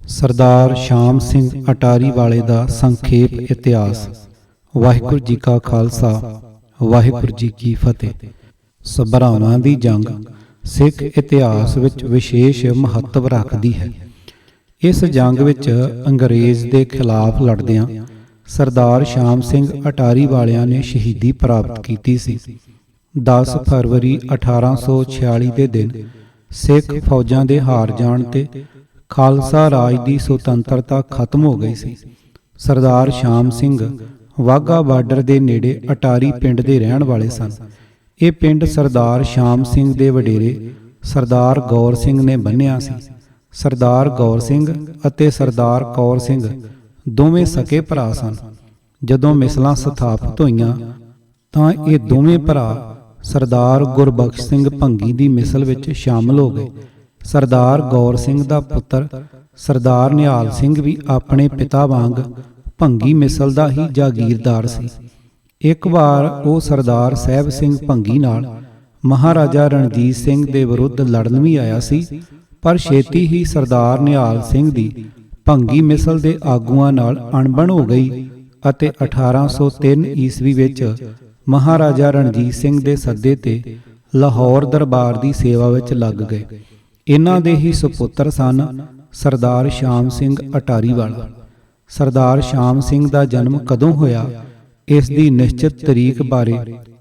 ਸਰਦਾਰ ਸ਼ਾਮ ਸਿੰਘ ਅਟਾਰੀ ਵਾਲੇ ਦਾ ਸੰਖੇਪ ਇਤਿਹਾਸ। ਵਾਹਿਗੁਰੂ ਜੀ ਕਾ ਖਾਲਸਾ, ਵਾਹਿਗੁਰੂ ਜੀ ਕੀ ਫਤਿਹ। ਸਭਰਾਵਾਂ ਦੀ ਜੰਗ ਸਿੱਖ ਇਤਿਹਾਸ ਵਿੱਚ ਵਿਸ਼ੇਸ਼ ਮਹੱਤਵ ਰੱਖਦੀ ਹੈ। ਇਸ ਜੰਗ ਵਿੱਚ ਅੰਗਰੇਜ਼ ਦੇ ਖਿਲਾਫ ਲੜਦਿਆਂ ਸਰਦਾਰ ਸ਼ਾਮ ਸਿੰਘ ਅਟਾਰੀ ਵਾਲਿਆਂ ਨੇ ਸ਼ਹੀਦੀ ਪ੍ਰਾਪਤ ਕੀਤੀ ਸੀ। 10 ਫਰਵਰੀ 1846 ਦੇ ਦਿਨ ਸਿੱਖ ਫੌਜਾਂ ਦੇ ਹਾਰ ਜਾਣ ਤੇ ਖਾਲਸਾ ਰਾਜ ਦੀ ਸੁਤੰਤਰਤਾ ਖਤਮ ਹੋ ਗਈ ਸੀ। ਸਰਦਾਰ ਸ਼ਾਮ ਸਿੰਘ ਵਾਹਗਾ ਬਾਰਡਰ ਦੇ ਨੇੜੇ ਅਟਾਰੀ ਪਿੰਡ ਦੇ ਰਹਿਣ ਵਾਲੇ ਸਨ। ਇਹ ਪਿੰਡ ਸਰਦਾਰ ਸ਼ਾਮ ਸਿੰਘ ਦੇ ਵਡੇਰੇ ਸਰਦਾਰ ਗੌਰ ਸਿੰਘ ਨੇ ਬੰਨ੍ਹਿਆ ਸੀ। ਸਰਦਾਰ ਗੌਰ ਸਿੰਘ ਅਤੇ ਸਰਦਾਰ ਕੌਰ ਸਿੰਘ ਦੋਵੇਂ ਸਕੇ ਭਰਾ ਸਨ। ਜਦੋਂ ਮਿਸਲਾਂ ਸਥਾਪਿਤ ਹੋਈਆਂ ਤਾਂ ਇਹ ਦੋਵੇਂ ਭਰਾ ਸਰਦਾਰ ਗੁਰਬਖਸ਼ ਸਿੰਘ ਭੰਗੀ ਦੀ ਮਿਸਲ ਵਿੱਚ ਸ਼ਾਮਲ ਹੋ ਗਏ। ਸਰਦਾਰ ਗੌਰ ਸਿੰਘ ਦਾ ਪੁੱਤਰ ਸਰਦਾਰ ਨਿਹਾਲ ਸਿੰਘ ਵੀ ਆਪਣੇ ਪਿਤਾ ਵਾਂਗ ਭੰਗੀ ਮਿਸਲ ਦਾ ਹੀ ਜਾਗੀਰਦਾਰ ਸੀ। ਇੱਕ ਵਾਰ ਉਹ ਸਰਦਾਰ ਸਾਹਿਬ ਸਿੰਘ ਭੰਗੀ ਨਾਲ ਮਹਾਰਾਜਾ ਰਣਜੀਤ ਸਿੰਘ ਦੇ ਵਿਰੁੱਧ ਲੜਨ ਵੀ ਆਇਆ ਸੀ, ਪਰ ਛੇਤੀ ਹੀ ਸਰਦਾਰ ਨਿਹਾਲ ਸਿੰਘ ਦੀ ਭੰਗੀ ਮਿਸਲ ਦੇ ਆਗੂਆਂ ਨਾਲ ਅਣਬਣ ਹੋ ਗਈ ਅਤੇ 1803 ਈਸਵੀ ਵਿੱਚ ਮਹਾਰਾਜਾ ਰਣਜੀਤ ਸਿੰਘ ਦੇ ਸੱਦੇ ਤੇ ਲਾਹੌਰ ਦਰਬਾਰ ਦੀ ਸੇਵਾ ਵਿੱਚ ਲੱਗ ਗਏ। ਇਹਨਾਂ ਦੇ ਹੀ ਸੁਪੁੱਤਰ ਸਨ ਸਰਦਾਰ ਸ਼ਾਮ ਸਿੰਘ ਅਟਾਰੀ ਵਾਲਾ। ਸਰਦਾਰ ਸ਼ਾਮ ਸਿੰਘ ਦਾ ਜਨਮ ਕਦੋਂ ਹੋਇਆ, ਇਸ ਦੀ ਨਿਸ਼ਚਿਤ ਤਰੀਕ ਬਾਰੇ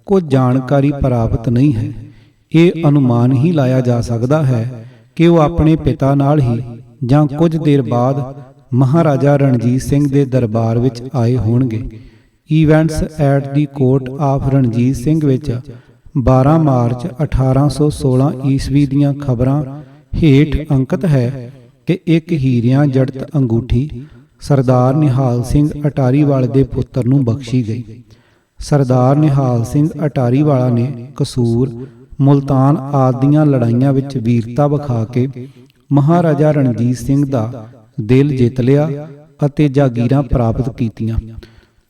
ਕੁਝ ਜਾਣਕਾਰੀ ਪ੍ਰਾਪਤ ਨਹੀਂ ਹੈ। ਇਹ ਅਨੁਮਾਨ ਹੀ ਲਾਇਆ ਜਾ ਸਕਦਾ ਹੈ ਕਿ ਉਹ ਆਪਣੇ ਪਿਤਾ ਨਾਲ ਹੀ ਜਾਂ ਕੁਝ ਦੇਰ ਬਾਅਦ ਮਹਾਰਾਜਾ ਰਣਜੀਤ ਸਿੰਘ ਦੇ ਦਰਬਾਰ ਵਿੱਚ ਆਏ ਹੋਣਗੇ। Events at the court of Ranjit Singh ਵਿੱਚ 12 ਮਾਰਚ 1816 ਈਸਵੀ ਦੀਆਂ ਖਬਰਾਂ ਹੇਠ ਅੰਕਿਤ ਹੈ ਕਿ ਇੱਕ ਹੀਰਿਆਂ ਜੜਤ ਅੰਗੂਠੀ ਸਰਦਾਰ ਨਿਹਾਲ ਸਿੰਘ ਅਟਾਰੀ ਵਾਲੇ ਦੇ ਪੁੱਤਰ ਨੂੰ ਬਖਸ਼ੀ ਗਈ। ਸਰਦਾਰ ਨਿਹਾਲ ਸਿੰਘ ਅਟਾਰੀ ਵਾਲਾ ਨੇ ਕਸੂਰ, ਮੁਲਤਾਨ ਆਦਿ ਦੀਆਂ ਲੜਾਈਆਂ ਵਿੱਚ ਵੀਰਤਾ ਵਿਖਾ ਕੇ ਮਹਾਰਾਜਾ ਰਣਜੀਤ ਸਿੰਘ ਦਾ ਦਿਲ ਜਿੱਤ ਲਿਆ ਅਤੇ ਜਾਗੀਰਾਂ ਪ੍ਰਾਪਤ ਕੀਤੀਆਂ।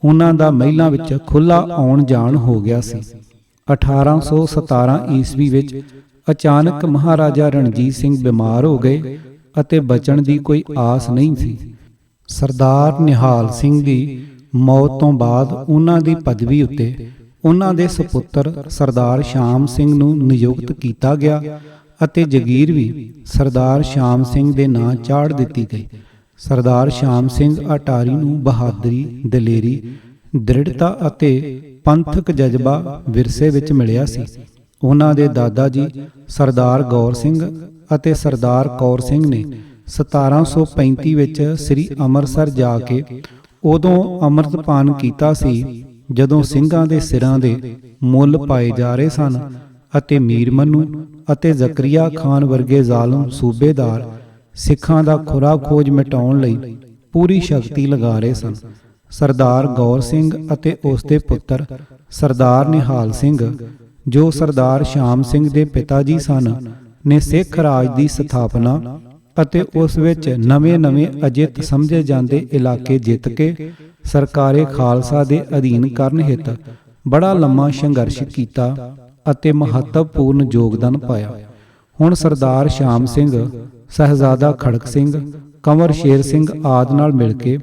ਉਹਨਾਂ ਦਾ ਮਹਿਲਾਂ ਵਿੱਚ ਖੁੱਲ੍ਹਾ ਆਉਣ ਜਾਣ ਹੋ ਗਿਆ ਸੀ। 1817 ਈਸਵੀ ਵਿੱਚ ਅਚਾਨਕ ਮਹਾਰਾਜਾ ਰਣਜੀਤ ਸਿੰਘ ਬਿਮਾਰ ਹੋ ਗਏ ਅਤੇ ਬਚਣ ਦੀ ਕੋਈ ਆਸ ਨਹੀਂ ਸੀ। ਸਰਦਾਰ ਨਿਹਾਲ ਸਿੰਘ ਦੀ ਮੌਤ ਤੋਂ ਬਾਅਦ ਉਹਨਾਂ ਦੀ ਪਦਵੀ ਉੱਤੇ ਉਹਨਾਂ ਦੇ ਸੁਪੁੱਤਰ ਸਰਦਾਰ ਸ਼ਾਮ ਸਿੰਘ ਨੂੰ ਨਿਯੁਕਤ ਕੀਤਾ ਗਿਆ ਅਤੇ ਜਗੀਰ ਵੀ ਸਰਦਾਰ ਸ਼ਾਮ ਸਿੰਘ ਦੇ ਨਾਂ ਚਾੜ ਦਿੱਤੀ ਗਈ। ਸਰਦਾਰ ਸ਼ਾਮ ਸਿੰਘ ਅਟਾਰੀ ਨੂੰ ਬਹਾਦਰੀ, ਦਲੇਰੀ, ਦ੍ਰਿੜਤਾ ਅਤੇ ਪੰਥਕ ਜਜ਼ਬਾ ਵਿਰਸੇ ਵਿੱਚ ਮਿਲਿਆ ਸੀ। ਉਹਨਾਂ ਦੇ ਦਾਦਾ ਜੀ ਸਰਦਾਰ ਗੌਰ ਸਿੰਘ ਅਤੇ ਸਰਦਾਰ ਕੌਰ ਸਿੰਘ ਨੇ 1735 ਵਿੱਚ ਸ੍ਰੀ ਅੰਮ੍ਰਿਤਸਰ ਜਾ ਕੇ ਉਦੋਂ ਅੰਮ੍ਰਿਤਪਾਨ ਕੀਤਾ ਸੀ ਜਦੋਂ ਸਿੰਘਾਂ ਦੇ ਸਿਰਾਂ ਦੇ ਮੁੱਲ ਪਾਏ ਜਾ ਰਹੇ ਸਨ ਅਤੇ ਮੀਰ ਮਨੂੰ ਅਤੇ ਜ਼ਕਰੀਆ ਖਾਨ ਵਰਗੇ ਜ਼ਾਲਮ ਸੂਬੇਦਾਰ ਸਿੱਖਾਂ ਦਾ ਖੁਰਾ ਖੋਜ ਮਿਟਾਉਣ ਲਈ ਪੂਰੀ ਸ਼ਕਤੀ ਲਗਾ ਰਹੇ ਸਨ। ਸਰਦਾਰ ਗੌਰ ਸਿੰਘ ਅਤੇ ਉਸ ਦੇ ਪੁੱਤਰ ਸਰਦਾਰ ਨਿਹਾਲ ਸਿੰਘ, ਜੋ ਸਰਦਾਰ ਸ਼ਾਮ ਸਿੰਘ ਦੇ ਪਿਤਾ ਜੀ ਸਨ, ਨੇ ਸਿੱਖ ਰਾਜ ਦੀ ਸਥਾਪਨਾ ਅਤੇ ਉਸ ਵਿੱਚ ਨਵੇਂ-ਨਵੇਂ ਅਜਿੱਤ ਸਮਝੇ ਜਾਂਦੇ ਇਲਾਕੇ ਜਿੱਤ ਕੇ ਸਰਕਾਰੇ ਖਾਲਸਾ ਦੇ ਅਧੀਨ ਕਰਨ ਹਿੱਤ ਬੜਾ ਲੰਮਾ ਸੰਘਰਸ਼ ਕੀਤਾ ਅਤੇ ਮਹੱਤਵਪੂਰਨ ਯੋਗਦਾਨ ਪਾਇਆ। ਹੁਣ ਸਰਦਾਰ ਸ਼ਾਮ ਸਿੰਘ ਸਹਿਜ਼ਾਦਾ ਖੜਕ ਸਿੰਘ, ਕੰਵਰ ਸ਼ੇਰ ਸਿੰਘ ਆਦਿ ਨਾਲ ਮਿਲ ਕੇ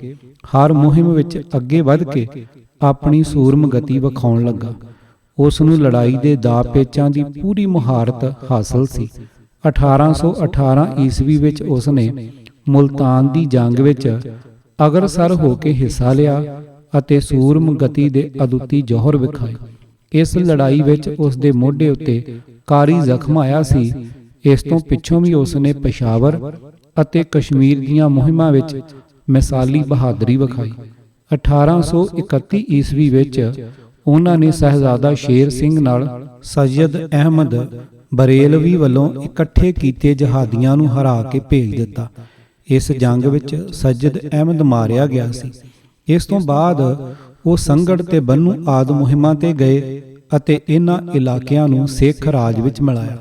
ਹਰ ਮੁਹਿੰਮ ਵਿੱਚ ਅੱਗੇ ਵਧ ਕੇ ਆਪਣੀ ਸੂਰਮਗਤੀ ਵਿਖਾਉਣ ਲੱਗਾ। ਉਸ ਨੂੰ ਲੜਾਈ ਦੇ ਦਾਅ ਪੇਚਾਂ ਦੀ ਪੂਰੀ ਮੁਹਾਰਤ ਹਾਸਲ ਸੀ। 1818 ਈਸਵੀ ਵਿੱਚ ਉਸ ਨੇ ਮੁਲਤਾਨ ਦੀ ਜੰਗ ਵਿੱਚ ਅਗਰਸਰ ਹੋ ਕੇ ਹਿੱਸਾ ਲਿਆ ਅਤੇ ਸੂਰਮਗਤੀ ਦੇ ਅਦੁੱਤੀ ਜੌਹਰ ਵਿਖਾਏ। ਇਸ ਲੜਾਈ ਵਿੱਚ ਉਸ ਦੇ ਮੋਢੇ ਉੱਤੇ ਕਾਰੀ ਜ਼ਖਮ ਆਇਆ ਸੀ। ਇਸ ਤੋਂ ਪਿੱਛੋਂ ਵੀ ਉਸ ਨੇ ਪਸ਼ਾਵਰ ਅਤੇ ਕਸ਼ਮੀਰ ਦੀਆਂ ਮੁਹਿੰਮਾਂ ਵਿੱਚ ਮਿਸਾਲੀ ਬਹਾਦਰੀ ਵਿਖਾਈ। 1831 ਈਸਵੀ ਵਿੱਚ ਉਹਨਾਂ ਨੇ ਸਹਿਜ਼ਾਦਾ ਸ਼ੇਰ ਸਿੰਘ ਨਾਲ ਸੱਯਦ ਅਹਿਮਦ ਬਰੇਲਵੀ ਵੱਲੋਂ ਇਕੱਠੇ ਕੀਤੇ ਜਹਾਦੀਆਂ ਨੂੰ ਹਰਾ ਕੇ ਭੇਜ ਦਿੱਤਾ। ਇਸ ਜੰਗ ਵਿੱਚ ਸੱਯਦ ਅਹਿਮਦ ਮਾਰਿਆ ਗਿਆ ਸੀ। ਇਸ ਤੋਂ ਬਾਅਦ ਉਹ ਸੰਗੜ ਤੇ ਬੰਨੂ ਆਦਿ ਮੁਹਿੰਮਾਂ ਤੇ ਗਏ ਅਤੇ ਇਹਨਾਂ ਇਲਾਕਿਆਂ ਨੂੰ ਸਿੱਖ ਰਾਜ ਵਿੱਚ ਮਿਲਾਇਆ।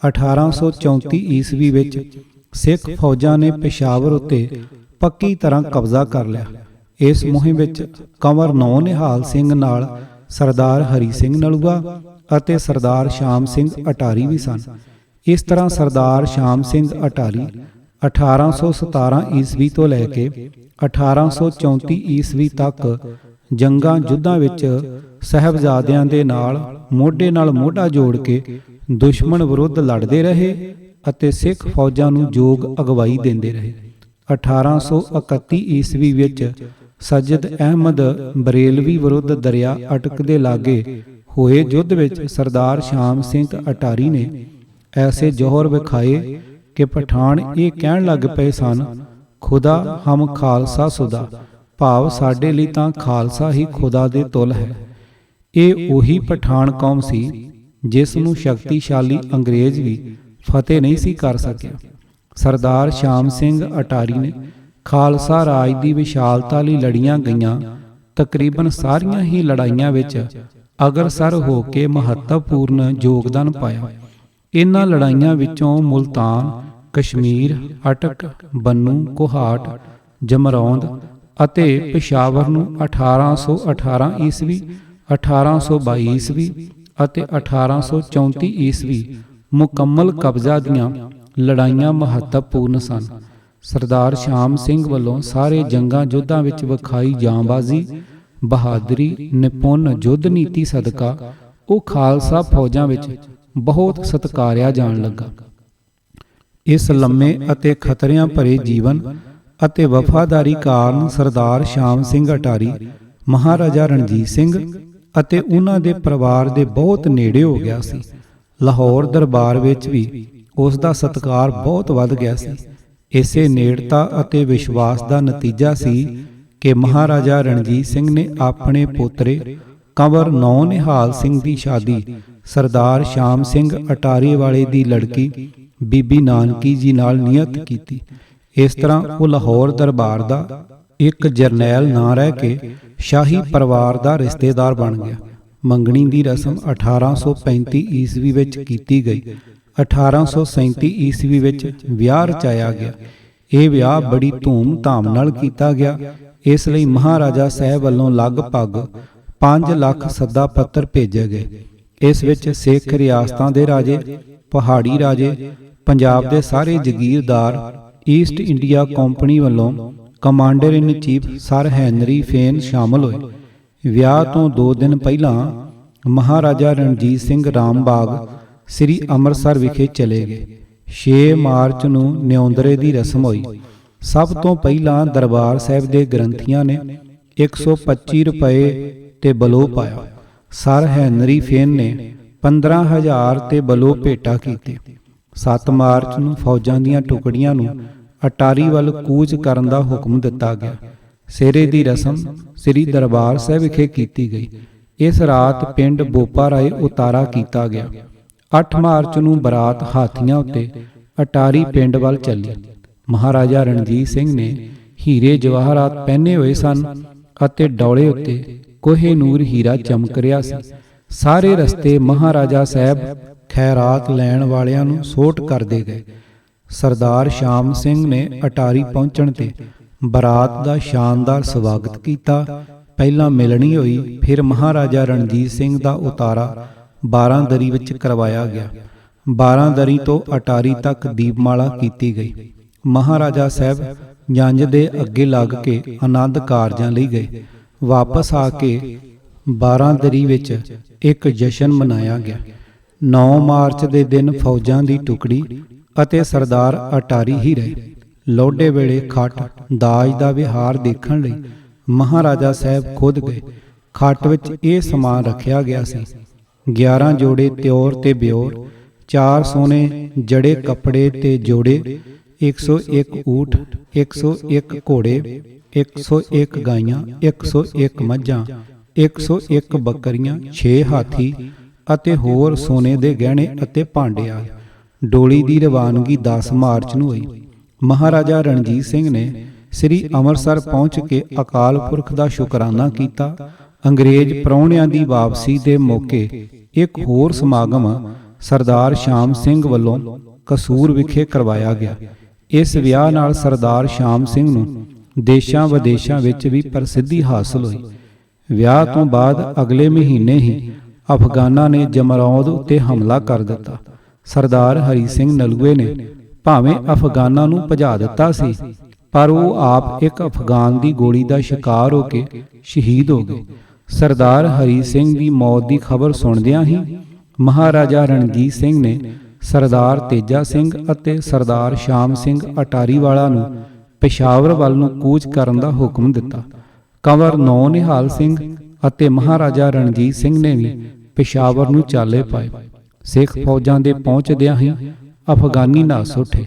1834 ਈਸਵੀ ਵਿੱਚ ਸਿੱਖ ਫੌਜਾਂ ਨੇ ਪੇਸ਼ਾਵਰ ਉੱਤੇ ਪੱਕੀ ਤਰ੍ਹਾਂ ਕਬਜ਼ਾ ਕਰ ਲਿਆ। ਇਸ ਮੁਹਿੰਮ ਵਿੱਚ ਕੰਵਰ ਨਿਹਾਲ ਸਿੰਘ ਨਾਲ ਸਰਦਾਰ ਹਰੀ ਸਿੰਘ ਨਲੂਆ ਅਤੇ ਸਰਦਾਰ ਸ਼ਾਮ ਸਿੰਘ ਅਟਾਰੀ ਵੀ ਸਨ। ਇਸ ਤਰ੍ਹਾਂ ਸਰਦਾਰ ਸ਼ਾਮ ਸਿੰਘ ਅਟਾਰੀ 1817 ਈਸਵੀ ਤੋਂ ਲੈ ਕੇ 1834 ਈਸਵੀ ਤੱਕ ਜੰਗਾਂ ਯੁੱਧਾਂ ਵਿੱਚ ਸਾਹਿਬਜ਼ਾਦਿਆਂ ਦੇ ਨਾਲ ਮੋਢਾ ਜੋੜ ਕੇ ਦੁਸ਼ਮਣ ਵਿਰੁੱਧ ਲੜਦੇ ਰਹੇ ਅਤੇ ਸਿੱਖ ਫੌਜਾਂ ਨੂੰ ਯੋਗ ਅਗਵਾਈ ਦਿੰਦੇ ਰਹੇ। 1831 ਈਸਵੀ ਵਿੱਚ ਸੱਜਦ ਅਹਿਮਦ ਬਰੇਲਵੀ ਵਿਰੁੱਧ ਦਰਿਆ ਅਟਕ ਦੇ ਲਾਗੇ ਹੋਏ ਯੁੱਧ ਵਿੱਚ ਸਰਦਾਰ ਸ਼ਾਮ ਸਿੰਘ ਅਟਾਰੀ ਨੇ ਐਸੇ ਜੌਹਰ ਵਿਖਾਏ ਕਿ ਪਠਾਨ ਇਹ ਕਹਿਣ ਲੱਗ ਪਏ ਸਨ, ਖੁਦਾ ਹਮ ਖਾਲਸਾ ਸੁਦਾ, ਭਾਵ ਸਾਡੇ ਲਈ ਤਾਂ ਖਾਲਸਾ ਹੀ ਖੁਦਾ ਦੇ ਤੁਲ ਹੈ। ਇਹ ਉਹੀ ਪਠਾਨ ਕੌਮ ਸੀ ਜਿਸ ਨੂੰ ਸ਼ਕਤੀਸ਼ਾਲੀ ਅੰਗਰੇਜ਼ ਵੀ ਫਤਿਹ ਨਹੀਂ ਸੀ ਕਰ ਸਕਿਆ। ਸਰਦਾਰ ਸ਼ਾਮ ਸਿੰਘ ਅਟਾਰੀ ਨੇ ਖਾਲਸਾ ਰਾਜ ਦੀ ਵਿਸ਼ਾਲਤਾ ਲਈ ਲੜੀਆਂ ਗਈਆਂ ਤਕਰੀਬਨ ਸਾਰੀਆਂ ਹੀ ਲੜਾਈਆਂ ਵਿੱਚ ਅਗਰਸਰ ਹੋ ਕੇ ਮਹੱਤਵਪੂਰਨ ਯੋਗਦਾਨ ਪਾਇਆ। ਇਨ੍ਹਾਂ ਲੜਾਈਆਂ ਵਿੱਚੋਂ ਮੁਲਤਾਨ, ਕਸ਼ਮੀਰ, ਅਟਕ, ਬੰਨੂ, ਕੋਹਾਟ, ਜਮਰੌਂਦ ਅਤੇ ਪਿਸ਼ਾਵਰ ਨੂੰ 1818 ਈਸਵੀ, 1822 ਈਸਵੀ ਅਤੇ 1834 ਈਸਵੀ ਮੁਕੰਮਲ ਕਬਜ਼ਾ ਦੀਆਂ ਲੜਾਈਆਂ ਮਹੱਤਵਪੂਰਨ ਸਨ। ਸਰਦਾਰ ਸ਼ਾਮ ਸਿੰਘ ਵੱਲੋਂ ਸਾਰੇ ਜੰਗਾਂ ਯੁੱਧਾਂ ਵਿੱਚ ਵਿਖਾਈ ਜਾਂਬਾਜ਼ੀ, ਬਹਾਦਰੀ, ਨਿਪੁੰਨ ਯੁੱਧ ਨੀਤੀ ਸਦਕਾ ਉਹ ਖਾਲਸਾ ਫੌਜਾਂ ਵਿੱਚ ਬਹੁਤ ਸਤਿਕਾਰਿਆ ਜਾਣ ਲੱਗਾ। ਇਸ ਲੰਮੇ ਅਤੇ ਖਤਰਿਆਂ ਭਰੇ ਜੀਵਨ ਅਤੇ ਵਫਾਦਾਰੀ ਕਾਰਨ ਸਰਦਾਰ ਸ਼ਾਮ ਸਿੰਘ ਅਟਾਰੀ ਮਹਾਰਾਜਾ ਰਣਜੀਤ ਸਿੰਘ ਅਤੇ ਉਹਨਾਂ ਦੇ ਪਰਿਵਾਰ ਦੇ ਬਹੁਤ ਨੇੜੇ ਹੋ ਗਿਆ ਸੀ। ਲਾਹੌਰ ਦਰਬਾਰ ਵਿੱਚ ਵੀ ਉਸ ਦਾ ਸਤਿਕਾਰ ਬਹੁਤ ਵੱਧ ਗਿਆ ਸੀ। ਇਸੇ ਨੇੜਤਾ ਅਤੇ ਵਿਸ਼ਵਾਸ ਦਾ ਨਤੀਜਾ ਸੀ ਕਿ ਮਹਾਰਾਜਾ ਰਣਜੀਤ ਸਿੰਘ ਨੇ ਆਪਣੇ ਪੋਤਰੇ ਕੰਵਰ ਨੌ ਨਿਹਾਲ ਸਿੰਘ ਦੀ ਸ਼ਾਦੀ ਸਰਦਾਰ ਸ਼ਾਮ ਸਿੰਘ ਅਟਾਰੀ ਵਾਲੇ ਦੀ ਲੜਕੀ ਬੀਬੀ ਨਾਨਕੀ ਜੀ ਨਾਲ ਨਿਯਤ ਕੀਤੀ। ਇਸ ਤਰ੍ਹਾਂ ਉਹ ਲਾਹੌਰ ਦਰਬਾਰ ਦਾ ਇੱਕ ਜਰਨੈਲ ਨਾ ਰਹਿ ਕੇ ਸ਼ਾਹੀ ਪਰਿਵਾਰ ਦਾ ਰਿਸ਼ਤੇਦਾਰ ਬਣ ਗਿਆ। ਮੰਗਣੀ ਦੀ ਰਸਮ 1835 ਈਸਵੀ ਵਿੱਚ ਕੀਤੀ ਗਈ। 1837 ਈਸਵੀ ਵਿੱਚ ਵਿਆਹ ਰਚਾਇਆ ਗਿਆ। ਇਹ ਵਿਆਹ ਬੜੀ ਧੂਮ-ਧਾਮ ਨਾਲ ਕੀਤਾ ਗਿਆ। ਇਸ ਲਈ ਮਹਾਰਾਜਾ ਸਾਹਿਬ ਵੱਲੋਂ ਲਗਭਗ 5 ਲੱਖ ਸੱਦਾ ਪੱਤਰ ਭੇਜੇ ਗਏ। ਇਸ ਵਿੱਚ ਸਿੱਖ ਰਿਆਸਤਾਂ ਦੇ ਰਾਜੇ, ਪਹਾੜੀ ਰਾਜੇ, ਪੰਜਾਬ ਦੇ ਸਾਰੇ ਜਗੀਰਦਾਰ, ਈਸਟ ਇੰਡੀਆ ਕੰਪਨੀ ਵੱਲੋਂ ਕਮਾਂਡਰ ਇਨ ਚੀਫ ਸਰ ਹੈਨਰੀ ਫੇਨ ਸ਼ਾਮਲ ਹੋਏ। ਵਿਆਹ ਤੋਂ 2 ਦਿਨ ਪਹਿਲਾਂ ਮਹਾਰਾਜਾ ਰਣਜੀਤ ਸਿੰਘ ਰਾਮਬਾਗ ਸ੍ਰੀ ਅੰਮ੍ਰਿਤਸਰ ਵਿਖੇ ਚਲੇ ਗਏ। 6 ਮਾਰਚ ਨੂੰ ਨਿਉਂਦਰੇ ਦੀ ਰਸਮ ਹੋਈ। ਸਭ ਤੋਂ ਪਹਿਲਾਂ ਦਰਬਾਰ ਸਾਹਿਬ ਦੇ ਗ੍ਰੰਥੀਆਂ ਨੇ 125 ਰੁਪਏ ਤੇ ਬਲੋ ਪਾਇਆ। ਸਰ ਹੈਨਰੀ ਫੇਨ ਨੇ 15,000 ਤੇ ਬਲੋ ਭੇਟਾ ਕੀਤੇ। 7 ਮਾਰਚ ਨੂੰ ਫੌਜਾਂ ਦੀਆਂ ਟੁਕੜੀਆਂ ਨੂੰ ਅਟਾਰੀ ਵੱਲ ਕੂਚ ਕਰਨ ਦਾ ਹੁਕਮ ਦਿੱਤਾ ਗਿਆ। ਸਿਹਰੇ ਦੀ ਰਸਮ ਸ੍ਰੀ ਦਰਬਾਰ ਸਾਹਿਬ ਵਿਖੇ ਕੀਤੀ ਗਈ। ਇਸ ਰਾਤ ਪਿੰਡ ਬੋਪਾ ਰਾਏ ਉਤਾਰਾ ਕੀਤਾ ਗਿਆ। 8 ਮਾਰਚ ਨੂੰ ਬਰਾਤ ਹਾਥੀਆਂ ਉੱਤੇ ਅਟਾਰੀ ਪਿੰਡ ਵੱਲ ਚੱਲੀ। ਮਹਾਰਾਜਾ ਰਣਜੀਤ ਸਿੰਘ ਨੇ ਹੀਰੇ ਜਵਾਹਰਾਤ ਪਹਿਨੇ ਹੋਏ ਸਨ ਅਤੇ ਡੌਲੇ ਉੱਤੇ ਕੋਹਿਨੂਰ ਹੀਰਾ ਚਮਕ ਰਿਹਾ ਸੀ। ਸਾਰੇ ਰਸਤੇ ਮਹਾਰਾਜਾ ਸਾਹਿਬ ਖੈਰਾਤ ਲੈਣ ਵਾਲਿਆਂ ਨੂੰ ਸੋਟ ਕਰਦੇ ਗਏ। ਸਰਦਾਰ ਸ਼ਾਮ ਸਿੰਘ ਨੇ ਅਟਾਰੀ ਪਹੁੰਚਣ ਤੇ ਬਰਾਤ ਦਾ ਸ਼ਾਨਦਾਰ ਸਵਾਗਤ ਕੀਤਾ। ਪਹਿਲਾਂ ਮਿਲਣੀ ਹੋਈ, ਫਿਰ ਮਹਾਰਾਜਾ ਰਣਜੀਤ ਸਿੰਘ ਦਾ ਉਤਾਰਾ 12 ਦਰੀ ਵਿੱਚ ਕਰਵਾਇਆ ਗਿਆ। 12 ਦਰੀ ਤੋਂ ਅਟਾਰੀ ਤੱਕ ਦੀਪਮਾਲਾ ਕੀਤੀ ਗਈ। ਮਹਾਰਾਜਾ ਸਾਹਿਬ ਜੰਝ ਦੇ ਅੱਗੇ ਲੱਗ ਕੇ ਆਨੰਦ ਕਾਰਜਾਂ ਲਈ ਗਏ। ਵਾਪਸ ਆ ਕੇ 12 ਦਰੀ ਵਿੱਚ ਇੱਕ ਜਸ਼ਨ ਮਨਾਇਆ ਗਿਆ। 9 ਮਾਰਚ ਦੇ ਦਿਨ ਫੌਜਾਂ ਦੀ ਟੁਕੜੀ ਅਤੇ ਸਰਦਾਰ ਅਟਾਰੀ ਹੀ ਰਹੇ। ਲੋਡੇ ਵੇਲੇ ਖੱਟ ਦਾਜ ਦਾ ਵਿਹਾਰ ਦੇਖਣ ਲਈ ਮਹਾਰਾਜਾ ਸਾਹਿਬ ਖੁਦ ਗਏ। ਖੱਟ ਵਿੱਚ ਇਹ ਸਮਾਨ ਰੱਖਿਆ ਗਿਆ ਸੀ: 11 ਜੋੜੇ ਤਿਉਰ ਤੇ ਬਿਓਰ, 4 ਸੋਨੇ ਜੜੇ ਕੱਪੜੇ ਤੇ ਜੋੜੇ, 101 ਊਠ, 101 ਘੋੜੇ, 101 ਗਾਈਆਂ, 101 ਮੱਝਾਂ, 101 ਬੱਕਰੀਆਂ, 6 ਹਾਥੀ ਅਤੇ ਹੋਰ ਸੋਨੇ ਦੇ ਗਹਿਣੇ ਅਤੇ ਭਾਂਡੇ ਆ। ਡੋਲੀ ਦੀ ਰਵਾਨਗੀ 10 ਮਾਰਚ ਨੂੰ ਹੋਈ। ਮਹਾਰਾਜਾ ਰਣਜੀਤ ਸਿੰਘ ਨੇ ਸ੍ਰੀ ਅੰਮ੍ਰਿਤਸਰ ਪਹੁੰਚ ਕੇ ਅਕਾਲ ਪੁਰਖ ਦਾ ਸ਼ੁਕਰਾਨਾ ਕੀਤਾ। ਅੰਗਰੇਜ਼ ਪ੍ਰਾਹੁਣਿਆਂ ਦੀ ਵਾਪਸੀ ਦੇ ਮੌਕੇ ਇੱਕ ਹੋਰ ਸਮਾਗਮ ਸਰਦਾਰ ਸ਼ਾਮ ਸਿੰਘ ਵੱਲੋਂ ਕਸੂਰ ਵਿਖੇ ਕਰਵਾਇਆ ਗਿਆ। ਇਸ ਵਿਆਹ ਨਾਲ ਸਰਦਾਰ ਸ਼ਾਮ ਸਿੰਘ ਨੂੰ ਦੇਸ਼ਾਂ ਵਿਦੇਸ਼ਾਂ ਵਿੱਚ ਵੀ ਪ੍ਰਸਿੱਧੀ ਹਾਸਲ ਹੋਈ। ਵਿਆਹ ਤੋਂ ਬਾਅਦ ਅਗਲੇ ਮਹੀਨੇ ਹੀ ਅਫਗਾਨਾਂ ਨੇ ਜਮਰੌਦ ਉੱਤੇ ਹਮਲਾ ਕਰ ਦਿੱਤਾ। ਸਰਦਾਰ ਹਰੀ ਸਿੰਘ ਨਲੂਏ ਨੇ ਭਾਵੇਂ ਅਫਗਾਨਾਂ ਨੂੰ ਭਜਾ ਦਿੱਤਾ ਸੀ, ਪਰ ਉਹ ਆਪ ਇੱਕ ਅਫਗਾਨ ਦੀ ਗੋਲੀ ਦਾ ਸ਼ਿਕਾਰ ਹੋ ਕੇ ਸ਼ਹੀਦ ਹੋ ਗਏ। ਸਰਦਾਰ ਹਰੀ ਸਿੰਘ ਦੀ ਮੌਤ ਦੀ ਖਬਰ ਸੁਣਦਿਆਂ ਹੀ ਮਹਾਰਾਜਾ ਰਣਜੀਤ ਸਿੰਘ ਨੇ ਸਰਦਾਰ ਤੇਜਾ ਸਿੰਘ ਅਤੇ ਸਰਦਾਰ ਸ਼ਾਮ ਸਿੰਘ ਅਟਾਰੀਵਾਲਾ ਨੂੰ ਪੇਸ਼ਾਵਰ ਵੱਲ ਨੂੰ ਕੂਚ ਕਰਨ ਦਾ ਹੁਕਮ ਦਿੱਤਾ। ਕੰਵਰ ਨੌ ਨਿਹਾਲ ਸਿੰਘ ਅਤੇ ਮਹਾਰਾਜਾ ਰਣਜੀਤ ਸਿੰਘ ਨੇ ਵੀ ਪੇਸ਼ਾਵਰ ਨੂੰ ਚਾਲੇ ਪਾਏ। ਸਿੱਖ ਫੌਜਾਂ ਦੇ ਪਹੁੰਚਦਿਆਂ ਹੀ ਅਫਗਾਨੀ ਨੱਸ ਉੱਠੇ।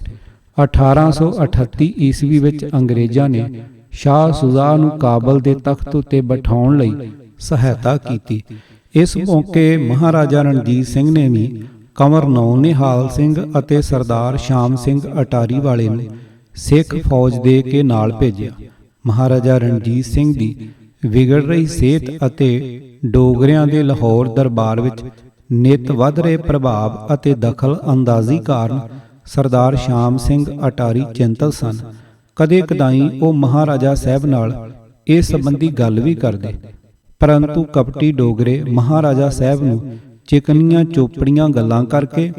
1838 ਈਸਵੀ ਵਿੱਚ ਅੰਗਰੇਜ਼ਾਂ ਨੇ ਸ਼ਾਹ ਸੁਜਾ ਨੂੰ ਕਾਬਲ ਦੇ ਤਖਤ ਉੱਤੇ ਬਿਠਾਉਣ ਲਈ ਸਹਾਇਤਾ ਕੀਤੀ। ਇਸ ਮੌਕੇ ਮਹਾਰਾਜਾ ਰਣਜੀਤ ਸਿੰਘ ਨੇ ਵੀ ਕੰਵਰ ਨੌ ਨਿਹਾਲ ਸਿੰਘ ਅਤੇ ਸਰਦਾਰ ਸ਼ਾਮ ਸਿੰਘ ਅਟਾਰੀਵਾਲੇ ਨੂੰ ਸਿੱਖ ਫੌਜ ਦੇ ਕੇ ਨਾਲ ਭੇਜਿਆ। ਮਹਾਰਾਜਾ ਰਣਜੀਤ ਸਿੰਘ ਦੀ ਵਿਗੜ ਰਹੀ ਸਿਹਤ ਅਤੇ ਡੋਗਰਿਆਂ ਦੇ ਲਾਹੌਰ ਦਰਬਾਰ ਵਿੱਚ ਨਿੱਤ ਵੱਧ ਰਹੇ ਪ੍ਰਭਾਵ ਅਤੇ ਦਖਲ ਅੰਦਾਜ਼ੀ ਕਾਰਨ ਸਰਦਾਰ ਸ਼ਾਮ ਸਿੰਘ ਅਟਾਰੀ ਚਿੰਤਤ ਸਨ। ਕਦੇ ਕਦਾਈ ਉਹ ਮਹਾਰਾਜਾ ਸਾਹਿਬ ਨਾਲ ਇਸ ਸੰਬੰਧੀ ਗੱਲ ਵੀ ਕਰਦੇ, ਪਰੰਤੂ ਕਪਟੀ ਡੋਗਰੇ ਮਹਾਰਾਜਾ ਸਾਹਿਬ ਨੂੰ ਚਿਕਨੀਆਂ ਚੋਪੜੀਆਂ ਗੱਲਾਂ ਕਰਕੇ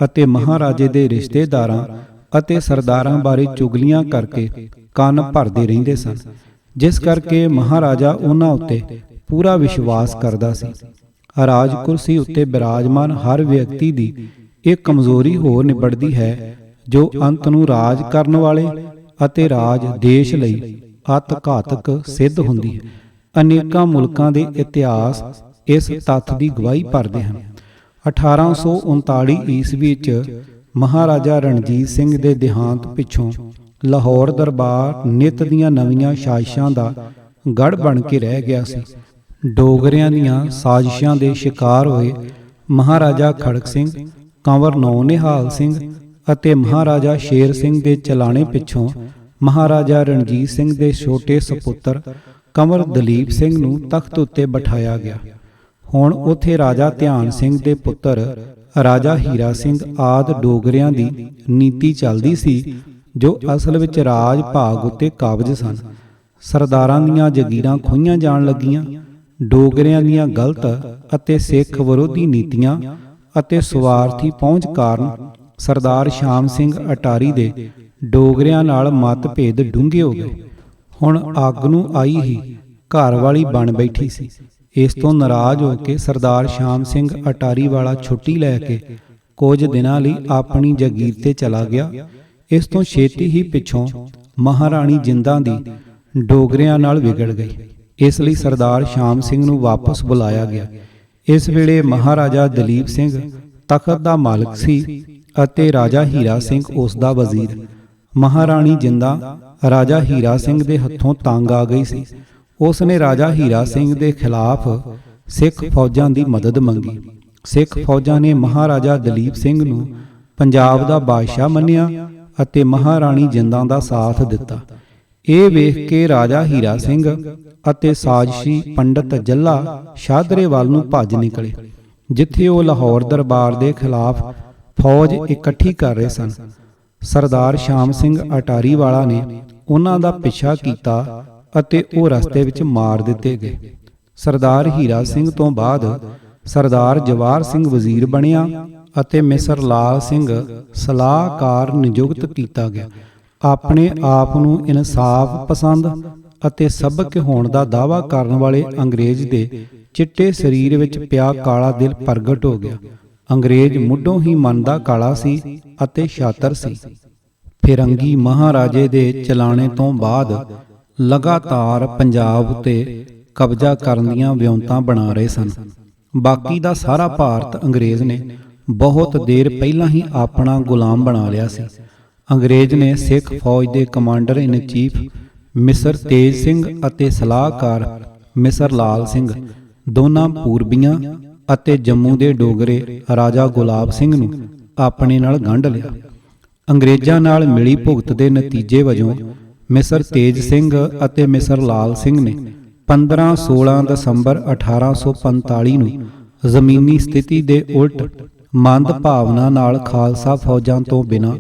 ਅਤੇ ਮਹਾਰਾਜੇ ਦੇ ਰਿਸ਼ਤੇਦਾਰਾਂ ਅਤੇ ਸਰਦਾਰਾਂ ਬਾਰੇ ਚੁਗਲੀਆਂ ਕਰਕੇ ਕੰਨ ਭਰਦੇ ਰਹਿੰਦੇ ਸਨ, ਜਿਸ ਕਰਕੇ ਮਹਾਰਾਜਾ ਉਹਨਾਂ ਉੱਤੇ ਪੂਰਾ ਵਿਸ਼ਵਾਸ ਕਰਦਾ ਸੀ। ਰਾਜ ਕੁਰਸੀ ਉੱਤੇ ਬਿਰਾਜਮਾਨ ਹਰ ਵਿਅਕਤੀ ਦੀ ਇਹ ਕਮਜ਼ੋਰੀ ਹੋ ਨਿਬੜਦੀ ਹੈ ਜੋ ਅੰਤ ਨੂੰ ਰਾਜ ਕਰਨ ਵਾਲੇ ਅਤੇ ਰਾਜ ਦੇਸ਼ ਲਈ ਅਤ ਘਾਤਕ ਸਿੱਧ ਹੁੰਦੀ ਹੈ। ਅਨੇਕਾਂ ਮੁਲਕਾਂ ਦੇ ਇਤਿਹਾਸ ਇਸ ਤੱਥ ਦੀ ਗਵਾਹੀ ਭਰਦੇ ਹਨ। 1839 ਈਸਵੀ ਵਿੱਚ ਮਹਾਰਾਜਾ ਰਣਜੀਤ ਸਿੰਘ ਦੇ ਦੇਹਾਂਤ ਪਿੱਛੋਂ ਲਾਹੌਰ ਦਰਬਾਰ ਨਿੱਤ ਦੀਆਂ ਨਵੀਆਂ ਸਾਜ਼ਿਸ਼ਾਂ ਦਾ ਗੜ੍ਹ ਬਣ ਕੇ ਰਹਿ ਗਿਆ ਸੀ। ਡੋਗਰਿਆਂ ਦੀਆਂ ਸਾਜ਼ਿਸ਼ਾਂ ਦੇ ਸ਼ਿਕਾਰ ਹੋਏ ਮਹਾਰਾਜਾ ਖੜਕ ਸਿੰਘ, ਕੰਵਰ ਨੌ ਨਿਹਾਲ ਸਿੰਘ ਅਤੇ ਮਹਾਰਾਜਾ ਸ਼ੇਰ ਸਿੰਘ ਦੇ ਚਲਾਣੇ ਪਿੱਛੋਂ ਮਹਾਰਾਜਾ ਰਣਜੀਤ ਸਿੰਘ ਦੇ ਛੋਟੇ ਸਪੁੱਤਰ ਕੰਵਰ ਦਲੀਪ ਸਿੰਘ ਨੂੰ ਤਖਤ ਉੱਤੇ ਬਿਠਾਇਆ ਗਿਆ। ਹੁਣ ਉੱਥੇ ਰਾਜਾ ਧਿਆਨ ਸਿੰਘ ਦੇ ਪੁੱਤਰ ਰਾਜਾ ਹੀਰਾ ਸਿੰਘ ਆਦਿ ਡੋਗਰਿਆਂ ਦੀ ਨੀਤੀ ਚੱਲਦੀ ਸੀ, ਜੋ ਅਸਲ ਵਿੱਚ ਰਾਜ ਭਾਗ ਉੱਤੇ ਕਾਬਜ਼ ਸਨ। ਸਰਦਾਰਾਂ ਦੀਆਂ ਜਗੀਰਾਂ ਖੋਹੀਆਂ ਜਾਣ ਲੱਗੀਆਂ। ਡੋਗਰਿਆਂ ਦੀਆਂ ਗਲਤ ਅਤੇ ਸਿੱਖ ਵਿਰੋਧੀ ਨੀਤੀਆਂ ਅਤੇ ਸਵਾਰਥੀ ਪਹੁੰਚ ਕਾਰਨ ਸਰਦਾਰ ਸ਼ਾਮ ਸਿੰਘ ਅਟਾਰੀ ਦੇ ਡੋਗਰਿਆਂ ਨਾਲ ਮਤਭੇਦ ਡੂੰਘੇ ਹੋ ਗਏ। ਹੁਣ ਅੱਗ ਨੂੰ ਆਈ ਹੀ ਘਰ ਵਾਲੀ ਬਣ ਬੈਠੀ ਸੀ। ਇਸ ਤੋਂ ਨਾਰਾਜ਼ ਹੋ ਕੇ ਸਰਦਾਰ ਸ਼ਾਮ ਸਿੰਘ ਅਟਾਰੀਵਾਲਾ ਛੁੱਟੀ ਲੈ ਕੇ ਕੁਝ ਦਿਨਾਂ ਲਈ ਆਪਣੀ ਜਗੀਰ ਤੇ ਚਲਾ ਗਿਆ। ਇਸ ਤੋਂ ਛੇਤੀ ਹੀ ਪਿੱਛੋਂ ਮਹਾਰਾਣੀ ਜਿੰਦਾਂ ਦੀ ਡੋਗਰਿਆਂ ਨਾਲ ਵਿਗੜ ਗਈ। ਇਸ ਲਈ ਸਰਦਾਰ ਸ਼ਾਮ ਸਿੰਘ ਨੂੰ ਵਾਪਸ ਬੁਲਾਇਆ ਗਿਆ। ਇਸ ਵੇਲੇ ਮਹਾਰਾਜਾ ਦਲੀਪ ਸਿੰਘ ਤਖਤ ਦਾ ਮਾਲਕ ਸੀ ਅਤੇ ਰਾਜਾ ਹੀਰਾ ਸਿੰਘ ਉਸ ਦਾ ਵਜ਼ੀਰ। ਮਹਾਰਾਣੀ ਜਿੰਦਾਂ ਰਾਜਾ ਹੀਰਾ ਸਿੰਘ ਦੇ ਹੱਥੋਂ ਤੰਗ ਆ ਗਈ ਸੀ। ਉਸ ਨੇ ਰਾਜਾ ਹੀਰਾ ਸਿੰਘ ਦੇ ਖਿਲਾਫ ਸਿੱਖ ਫੌਜਾਂ ਦੀ ਮਦਦ ਮੰਗੀ। ਸਿੱਖ ਫੌਜਾਂ ਨੇ ਮਹਾਰਾਜਾ ਦਲੀਪ ਸਿੰਘ ਨੂੰ ਪੰਜਾਬ ਦਾ ਬਾਦਸ਼ਾਹ ਮੰਨਿਆ ਅਤੇ ਮਹਾਰਾਣੀ ਜਿੰਦਾਂ ਦਾ ਸਾਥ ਦਿੱਤਾ। ਇਹ ਵੇਖ ਕੇ ਰਾਜਾ ਹੀਰਾ ਸਿੰਘ ਅਤੇ ਸਾਜ਼ਿਸ਼ੀ ਪੰਡਤ ਜੱਲਾ ਸ਼ਾਦਰੇ ਵੱਲ ਨੂੰ ਭੱਜ ਨਿਕਲੇ, ਜਿੱਥੇ ਉਹ ਲਾਹੌਰ ਦਰਬਾਰ ਦੇ ਖਿਲਾਫ ਫੌਜ ਇਕੱਠੀ ਕਰ ਰਹੇ ਸਨ। ਸਰਦਾਰ ਸ਼ਾਮ ਸਿੰਘ ਅਟਾਰੀਵਾਲਾ ਨੇ ਉਹਨਾਂ ਦਾ ਪਿੱਛਾ ਕੀਤਾ ਅਤੇ ਉਹ ਰਸਤੇ ਵਿੱਚ ਮਾਰ ਦਿੱਤੇ ਗਏ। ਸਰਦਾਰ ਹੀਰਾ ਸਿੰਘ ਤੋਂ ਬਾਅਦ ਸਰਦਾਰ ਜਵਾਹਰ ਸਿੰਘ ਵਜ਼ੀਰ ਬਣਿਆ ਅਤੇ ਮਿਸਰ ਲਾਲ ਸਿੰਘ ਸਲਾਹਕਾਰ ਨਿਯੁਕਤ ਕੀਤਾ ਗਿਆ। ਆਪਣੇ ਆਪ ਨੂੰ ਇਨਸਾਫ ਪਸੰਦ ਅਤੇ ਸਬਕ ਹੋਣ ਦਾ ਦਾਅਵਾ ਕਰਨ ਵਾਲੇ ਅੰਗਰੇਜ਼ ਦੇ ਚਿੱਟੇ ਸਰੀਰ ਵਿੱਚ ਪਿਆ ਕਾਲਾ ਦਿਲ ਪ੍ਰਗਟ ਹੋ ਗਿਆ। ਅੰਗਰੇਜ਼ ਮੁੱਢੋਂ ਹੀ ਮਨ ਦਾ ਕਾਲਾ ਸੀ ਅਤੇ ਸ਼ਾਤਰ ਸੀ। ਫਿਰੰਗੀ ਮਹਾਰਾਜੇ ਦੇ ਚਲਾਣੇ ਤੋਂ ਬਾਅਦ ਲਗਾਤਾਰ ਪੰਜਾਬ ਉੱਤੇ ਕਬਜ਼ਾ ਕਰਨ ਦੀਆਂ ਵਿਉਂਤਾਂ ਬਣਾ ਰਹੇ ਸਨ। ਬਾਕੀ ਦਾ ਸਾਰਾ ਭਾਰਤ ਅੰਗਰੇਜ਼ ਨੇ ਬਹੁਤ ਦੇਰ ਪਹਿਲਾਂ ਹੀ ਆਪਣਾ ਗੁਲਾਮ ਬਣਾ ਲਿਆ ਸੀ। ਅੰਗਰੇਜ਼ ਨੇ ਸਿੱਖ ਫੌਜ ਦੇ ਕਮਾਂਡਰ ਇਨ ਚੀਫ ਮਿਸਰ ਤੇਜ ਸਿੰਘ ਅਤੇ ਸਲਾਹਕਾਰ ਮਿਸਰ ਲਾਲ ਸਿੰਘ ਦੋਨਾਂ ਪੂਰਬੀਆਂ ਅਤੇ ਜੰਮੂ ਦੇ ਡੋਗਰੇ ਰਾਜਾ ਗੁਲਾਬ ਸਿੰਘ ਨੂੰ ਆਪਣੇ ਨਾਲ ਗੰਢ ਲਿਆ। ਅੰਗਰੇਜ਼ਾਂ ਨਾਲ ਮਿਲੀ ਭੁਗਤ ਦੇ ਨਤੀਜੇ ਵਜੋਂ ਮਿਸਰ ਤੇਜ ਸਿੰਘ ਅਤੇ ਮਿਸਰ ਲਾਲ ਸਿੰਘ ਨੇ 15-16 ਦਸੰਬਰ 1845 ਨੂੰ ਜ਼ਮੀਨੀ ਸਥਿਤੀ ਦੇ ਉਲਟ ਮੰਦ ਭਾਵਨਾ ਨਾਲ ਖਾਲਸਾ ਫੌਜਾਂ ਤੋਂ ਬਿਨਾਂ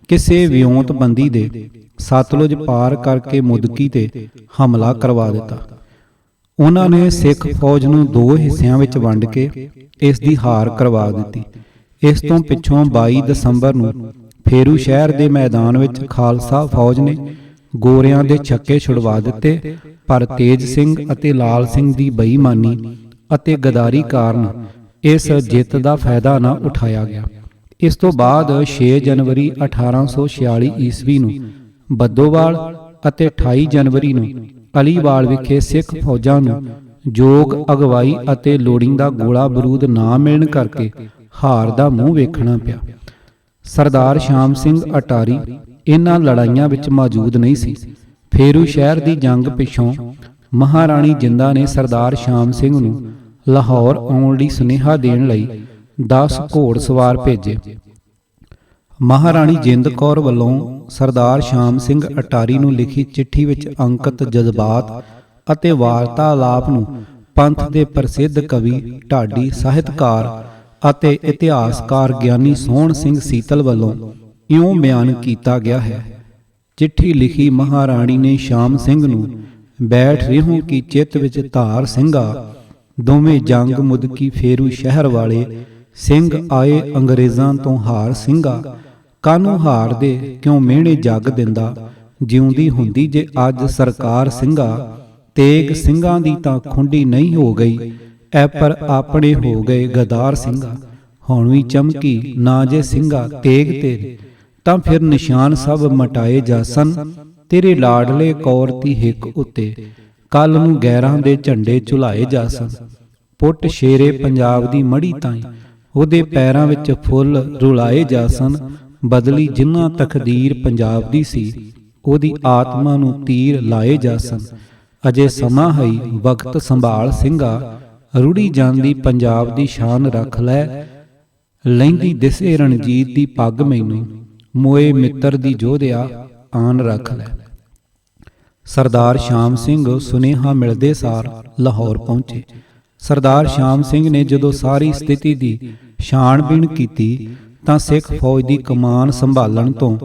ਕਿਸੇ ਵਿਉਂਤਬੰਦੀ ਦੇ ਸਤਲੁਜ ਪਾਰ ਕਰਕੇ ਮੁਦਕੀ ਤੇ ਹਮਲਾ ਕਰਵਾ ਦਿੱਤਾ। ਉਹਨਾਂ ਨੇ ਸਿੱਖ ਫੌਜ ਨੂੰ 2 ਹਿੱਸਿਆਂ ਵਿੱਚ ਵੰਡ ਕੇ ਇਸ ਦੀ ਹਾਰ ਕਰਵਾ ਦਿੱਤੀ। ਇਸ ਤੋਂ ਪਿੱਛੋਂ 22 ਦਸੰਬਰ ਨੂੰ ਫੇਰੂ ਸ਼ਹਿਰ ਦੇ ਮੈਦਾਨ ਵਿੱਚ ਖਾਲਸਾ ਫੌਜ ਨੇ ਗੋਰਿਆਂ ਦੇ ਛੱਕੇ ਛੁਡਵਾ ਦਿੱਤੇ, ਪਰ ਤੇਜ ਸਿੰਘ ਅਤੇ ਲਾਲ ਸਿੰਘ ਦੀ ਬੇਈਮਾਨੀ ਅਤੇ ਗਦਾਰੀ ਕਾਰਨ ਇਸ ਜਿੱਤ ਦਾ ਫਾਇਦਾ ਨਾ ਉਠਾਇਆ ਗਿਆ। ਇਸ ਤੋਂ ਬਾਅਦ 6 ਜਨਵਰੀ 1846 ਈਸਵੀ ਨੂੰ ਬੱਦੋਵਾਲ ਅਤੇ 28 ਜਨਵਰੀ ਨੂੰ ਅਲੀਵਾਲ ਵਿਖੇ ਸਿੱਖ ਫੌਜਾਂ ਨੂੰ ਯੋਗ ਅਗਵਾਈ ਅਤੇ ਲੋੜੀਂਦਾ ਗੋਲਾ ਬਰੂਦ ਨਾ ਮਿਲਣ ਕਰਕੇ ਹਾਰ ਦਾ ਮੂੰਹ ਵੇਖਣਾ ਪਿਆ। ਸਰਦਾਰ ਸ਼ਾਮ ਸਿੰਘ ਅਟਾਰੀ ਇਹਨਾਂ ਲੜਾਈਆਂ ਵਿੱਚ ਮੌਜੂਦ ਨਹੀਂ ਸੀ। ਫੇਰੂ ਸ਼ਹਿਰ ਦੀ ਜੰਗ ਪਿੱਛੋਂ ਮਹਾਰਾਣੀ ਜਿੰਦਾ ਨੇ ਸਰਦਾਰ ਸ਼ਾਮ ਸਿੰਘ ਨੂੰ ਲਾਹੌਰ ਆਉਣ ਲਈ ਸੁਨੇਹਾ ਦੇਣ ਲਈ 10 ਘੋੜਸਵਾਰ ਭੇਜੇ। ਮਹਾਰਾਣੀ ਜਿੰਦ ਕੌਰ ਵੱਲੋਂ ਸਰਦਾਰ ਸ਼ਾਮ ਸਿੰਘ ਅਟਾਰੀ ਨੂੰ ਲਿਖੀ ਚਿੱਠੀ ਵਿੱਚ ਅੰਕਿਤ ਜਜ਼ਬਾਤ ਅਤੇ ਵਾਰਤਾਲਾਪ ਨੂੰ ਪੰਥ ਦੇ ਪ੍ਰਸਿੱਧ ਕਵੀ, ਢਾਡੀ, ਸਾਹਿਤਕਾਰ ਅਤੇ ਇਤਿਹਾਸਕਾਰ ਗਿਆਨੀ ਸੋਹਣ ਸਿੰਘ ਸੀਤਲ ਵੱਲੋਂ ਇਉਂ ਬਿਆਨ ਕੀਤਾ ਗਿਆ ਹੈ। ਚਿੱਠੀ ਲਿਖੀ ਮਹਾਰਾਣੀ ਨੇ ਸ਼ਾਮ ਸਿੰਘ ਨੂੰ, ਬੈਠ ਰਿਹੂੰ ਕੀ ਚਿੱਤ ਵਿੱਚ ਧਾਰ ਸਿੰਘਾ, ਦੋਵੇਂ ਜੰਗ ਮੁਦਕੀ ਫੇਰੂ ਸ਼ਹਿਰ ਵਾਲੇ, ਸਿੰਘ ਆਏ ਅੰਗਰੇਜ਼ਾਂ ਤੋਂ ਹਾਰ ਸਿੰਘਾ, ਕਾਨੂੰ ਹਾਰ ਦੇ ਕਿਉਂ ਮਿਹਣੇ ਜੱਗ ਦਿੰਦਾ, ਜਿਉਂਦੀ ਹੁੰਦੀ ਜੇ ਅੱਜ ਸਰਕਾਰ ਸਿੰਘਾ, ਤੇਗ ਸਿੰਘਾਂ ਦੀ ਤਾਂ ਖੁੰਡੀ ਨਹੀਂ ਹੋ ਗਈ, ਐ ਪਰ ਆਪਣੇ ਹੋ ਗਏ ਗਦਾਰ ਸਿੰਘਾ, ਹੁਣ ਵੀ ਚਮਕੀ ਨਾ ਜੇ ਸਿੰਘਾ ਤੇਗ ਤੇਰੇ, ਤਾਂ ਫਿਰ ਨਿਸ਼ਾਨ ਸਭ ਮਟਾਏ ਜਾਸਨ, ਤੇਰੇ ਲਾਡਲੇ ਕੌਰ ਦੀ ਹਿੱਕ ਉੱਤੇ ਕੱਲ ਨੂੰ ਗੈਰਾਂ ਦੇ ਝੰਡੇ ਝੁਲਾਏ ਜਾਸਨ, ਪੁੱਟ ਸ਼ੇਰੇ ਪੰਜਾਬ ਦੀ ਮੜੀ ਤਾਈਂ ਉਹਦੇ ਪੈਰਾਂ ਵਿੱਚ ਫੁੱਲ ਰੁਲਾਏ ਜਾਸਨ, ਬਦਲੀ ਜਿਨ੍ਹਾਂ ਤਕਦੀਰ ਪੰਜਾਬ ਦੀ ਸੀ ਉਹਦੀ ਆਤਮਾ ਨੂੰ ਤੀਰ ਲਾਏ ਜਾਸਨ, ਅਜੇ ਸਮਾਂ ਹੈ ਵਕਤ ਸੰਭਾਲ ਸਿੰਘਾ, ਰੁੜੀ ਜਾਂਦੀ ਪੰਜਾਬ ਦੀ ਸ਼ਾਨ ਰੱਖ ਲੈ, ਲਹਿੰਦੀ ਦਿਸੇ ਰਣਜੀਤ ਦੀ ਪੱਗ ਮੈਨੂੰ, ਮੋਏ ਮਿੱਤਰ ਦੀ ਜੋਧਿਆ ਆਨ ਰੱਖ ਲੈ। ਸਰਦਾਰ ਸ਼ਾਮ ਸਿੰਘ ਸੁਨੇਹਾ ਮਿਲਦੇ ਸਾਰ ਲਾਹੌਰ ਪਹੁੰਚੇ। ਸਰਦਾਰ ਸ਼ਾਮ ਸਿੰਘ ਨੇ ਜਦੋਂ ਸਾਰੀ ਸਥਿਤੀ ਦੀ ਛਾਣਬੀਣ ਕੀਤੀ ਤਾਂ ਸਿੱਖ ਫੌਜ ਦੀ ਕਮਾਨ ਸੰਭਾਲਣ ਤੋਂ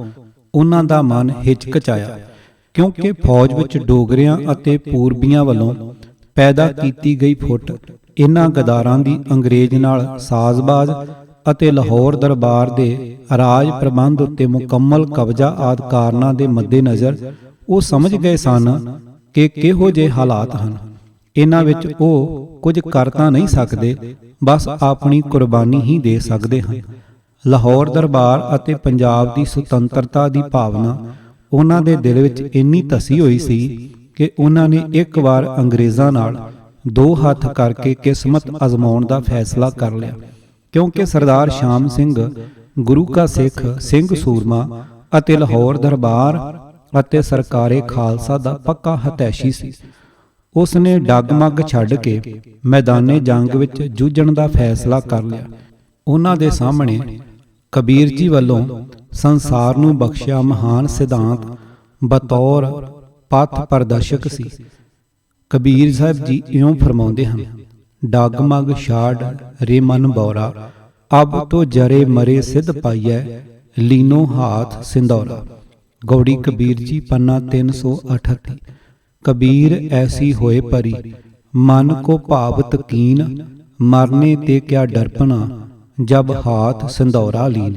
ਉਹਨਾਂ ਦਾ ਮਨ ਹਿਚਕਚਾਇਆ, ਕਿਉਂਕਿ ਫੌਜ ਵਿੱਚ ਡੋਗਰਿਆਂ ਅਤੇ ਪੂਰਬੀਆਂ ਵੱਲੋਂ ਪੈਦਾ ਕੀਤੀ ਗਈ ਫੁੱਟ ਇਹਨਾਂ ਗਦਾਰਾਂ ਦੀ ਅੰਗਰੇਜ਼ ਨਾਲ ਸਾਜ਼ਬਾਜ਼ ਅਤੇ ਲਾਹੌਰ ਦਰਬਾਰ ਦੇ ਰਾਜ ਪ੍ਰਬੰਧ ਉੱਤੇ ਮੁਕੰਮਲ ਕਬਜ਼ਾ ਆਦਿ ਕਾਰਨਾਂ ਦੇ ਮੱਦੇਨਜ਼ਰ ਉਹ ਸਮਝ ਗਏ ਸਨ ਕਿ ਕਿਹੋ ਜਿਹੇ ਹਾਲਾਤ ਹਨ। ਇਹਨਾਂ ਵਿੱਚ ਉਹ ਕੁਝ ਕਰ ਤਾਂ ਨਹੀਂ ਸਕਦੇ, ਬਸ ਆਪਣੀ ਕੁਰਬਾਨੀ ਹੀ ਦੇ ਸਕਦੇ ਹਨ। ਲਾਹੌਰ ਦਰਬਾਰ ਅਤੇ ਪੰਜਾਬ ਦੀ ਸੁਤੰਤਰਤਾ ਦੀ ਭਾਵਨਾ ਉਹਨਾਂ ਦੇ ਦਿਲ ਵਿੱਚ ਇੰਨੀ ਧਸੀ ਹੋਈ ਸੀ ਕਿ ਉਹਨਾਂ ਨੇ ਇੱਕ ਵਾਰ ਅੰਗਰੇਜ਼ਾਂ ਨਾਲ 2 ਹੱਥ ਕਰਕੇ ਕਿਸਮਤ ਅਜ਼ਮਾਉਣ ਦਾ ਫੈਸਲਾ ਕਰ ਲਿਆ, ਕਿਉਂਕਿ ਸਰਦਾਰ ਸ਼ਾਮ ਸਿੰਘ ਗੁਰੂ ਕਾ ਸਿੱਖ ਸਿੰਘ ਸੂਰਮਾ ਅਤੇ ਲਾਹੌਰ ਦਰਬਾਰ ਅਤੇ ਸਰਕਾਰੇ ਖਾਲਸਾ ਦਾ ਪੱਕਾ ਹਤੈਸ਼ੀ ਸੀ। ਉਸ ਨੇ ਡਗਮਗ ਛੱਡ ਕੇ ਮੈਦਾਨੇ ਜੰਗ ਵਿੱਚ ਜੂਝਣ ਦਾ ਫੈਸਲਾ ਕਰ ਲਿਆ। ਉਹਨਾਂ ਦੇ ਸਾਹਮਣੇ ਕਬੀਰ ਜੀ ਵੱਲੋਂ ਸੰਸਾਰ ਨੂੰ ਬਖਸ਼ਿਆ ਮਹਾਨ ਸਿਧਾਂਤ ਬਤੌਰ ਪਥ ਪ੍ਰਦਰਸ਼ਕ ਸੀ। ਕਬੀਰ ਸਾਹਿਬ ਜੀ ਇਉਂ ਫਰਮਾਉਂਦੇ ਹਨ, ਡਗਮਗ ਛਾੜ ਰੇ ਮਨ ਬੌਰਾ, ਅਬ ਤੋ ਜਰੇ ਮਰੇ ਸਿੱਧ ਪਾਈਐ, ਲੀਨੋ ਹਾਥ ਸਿੰਦੌਰਾ। ਗੌੜੀ ਕਬੀਰ ਜੀ ਪੰਨਾ 338। ਕਬੀਰ ਐਸੀ ਹੋਏ ਪਰੀ, ਮਨ ਕੋ ਭਾਵਤ ਕੀਨ, ਮਰਨੇ ਤੇ ਕਿਆ ਡਰਪਨਾ, ਜਬ ਹਾਥ ਸਿੰਦੌਰਾ ਲੀਨ।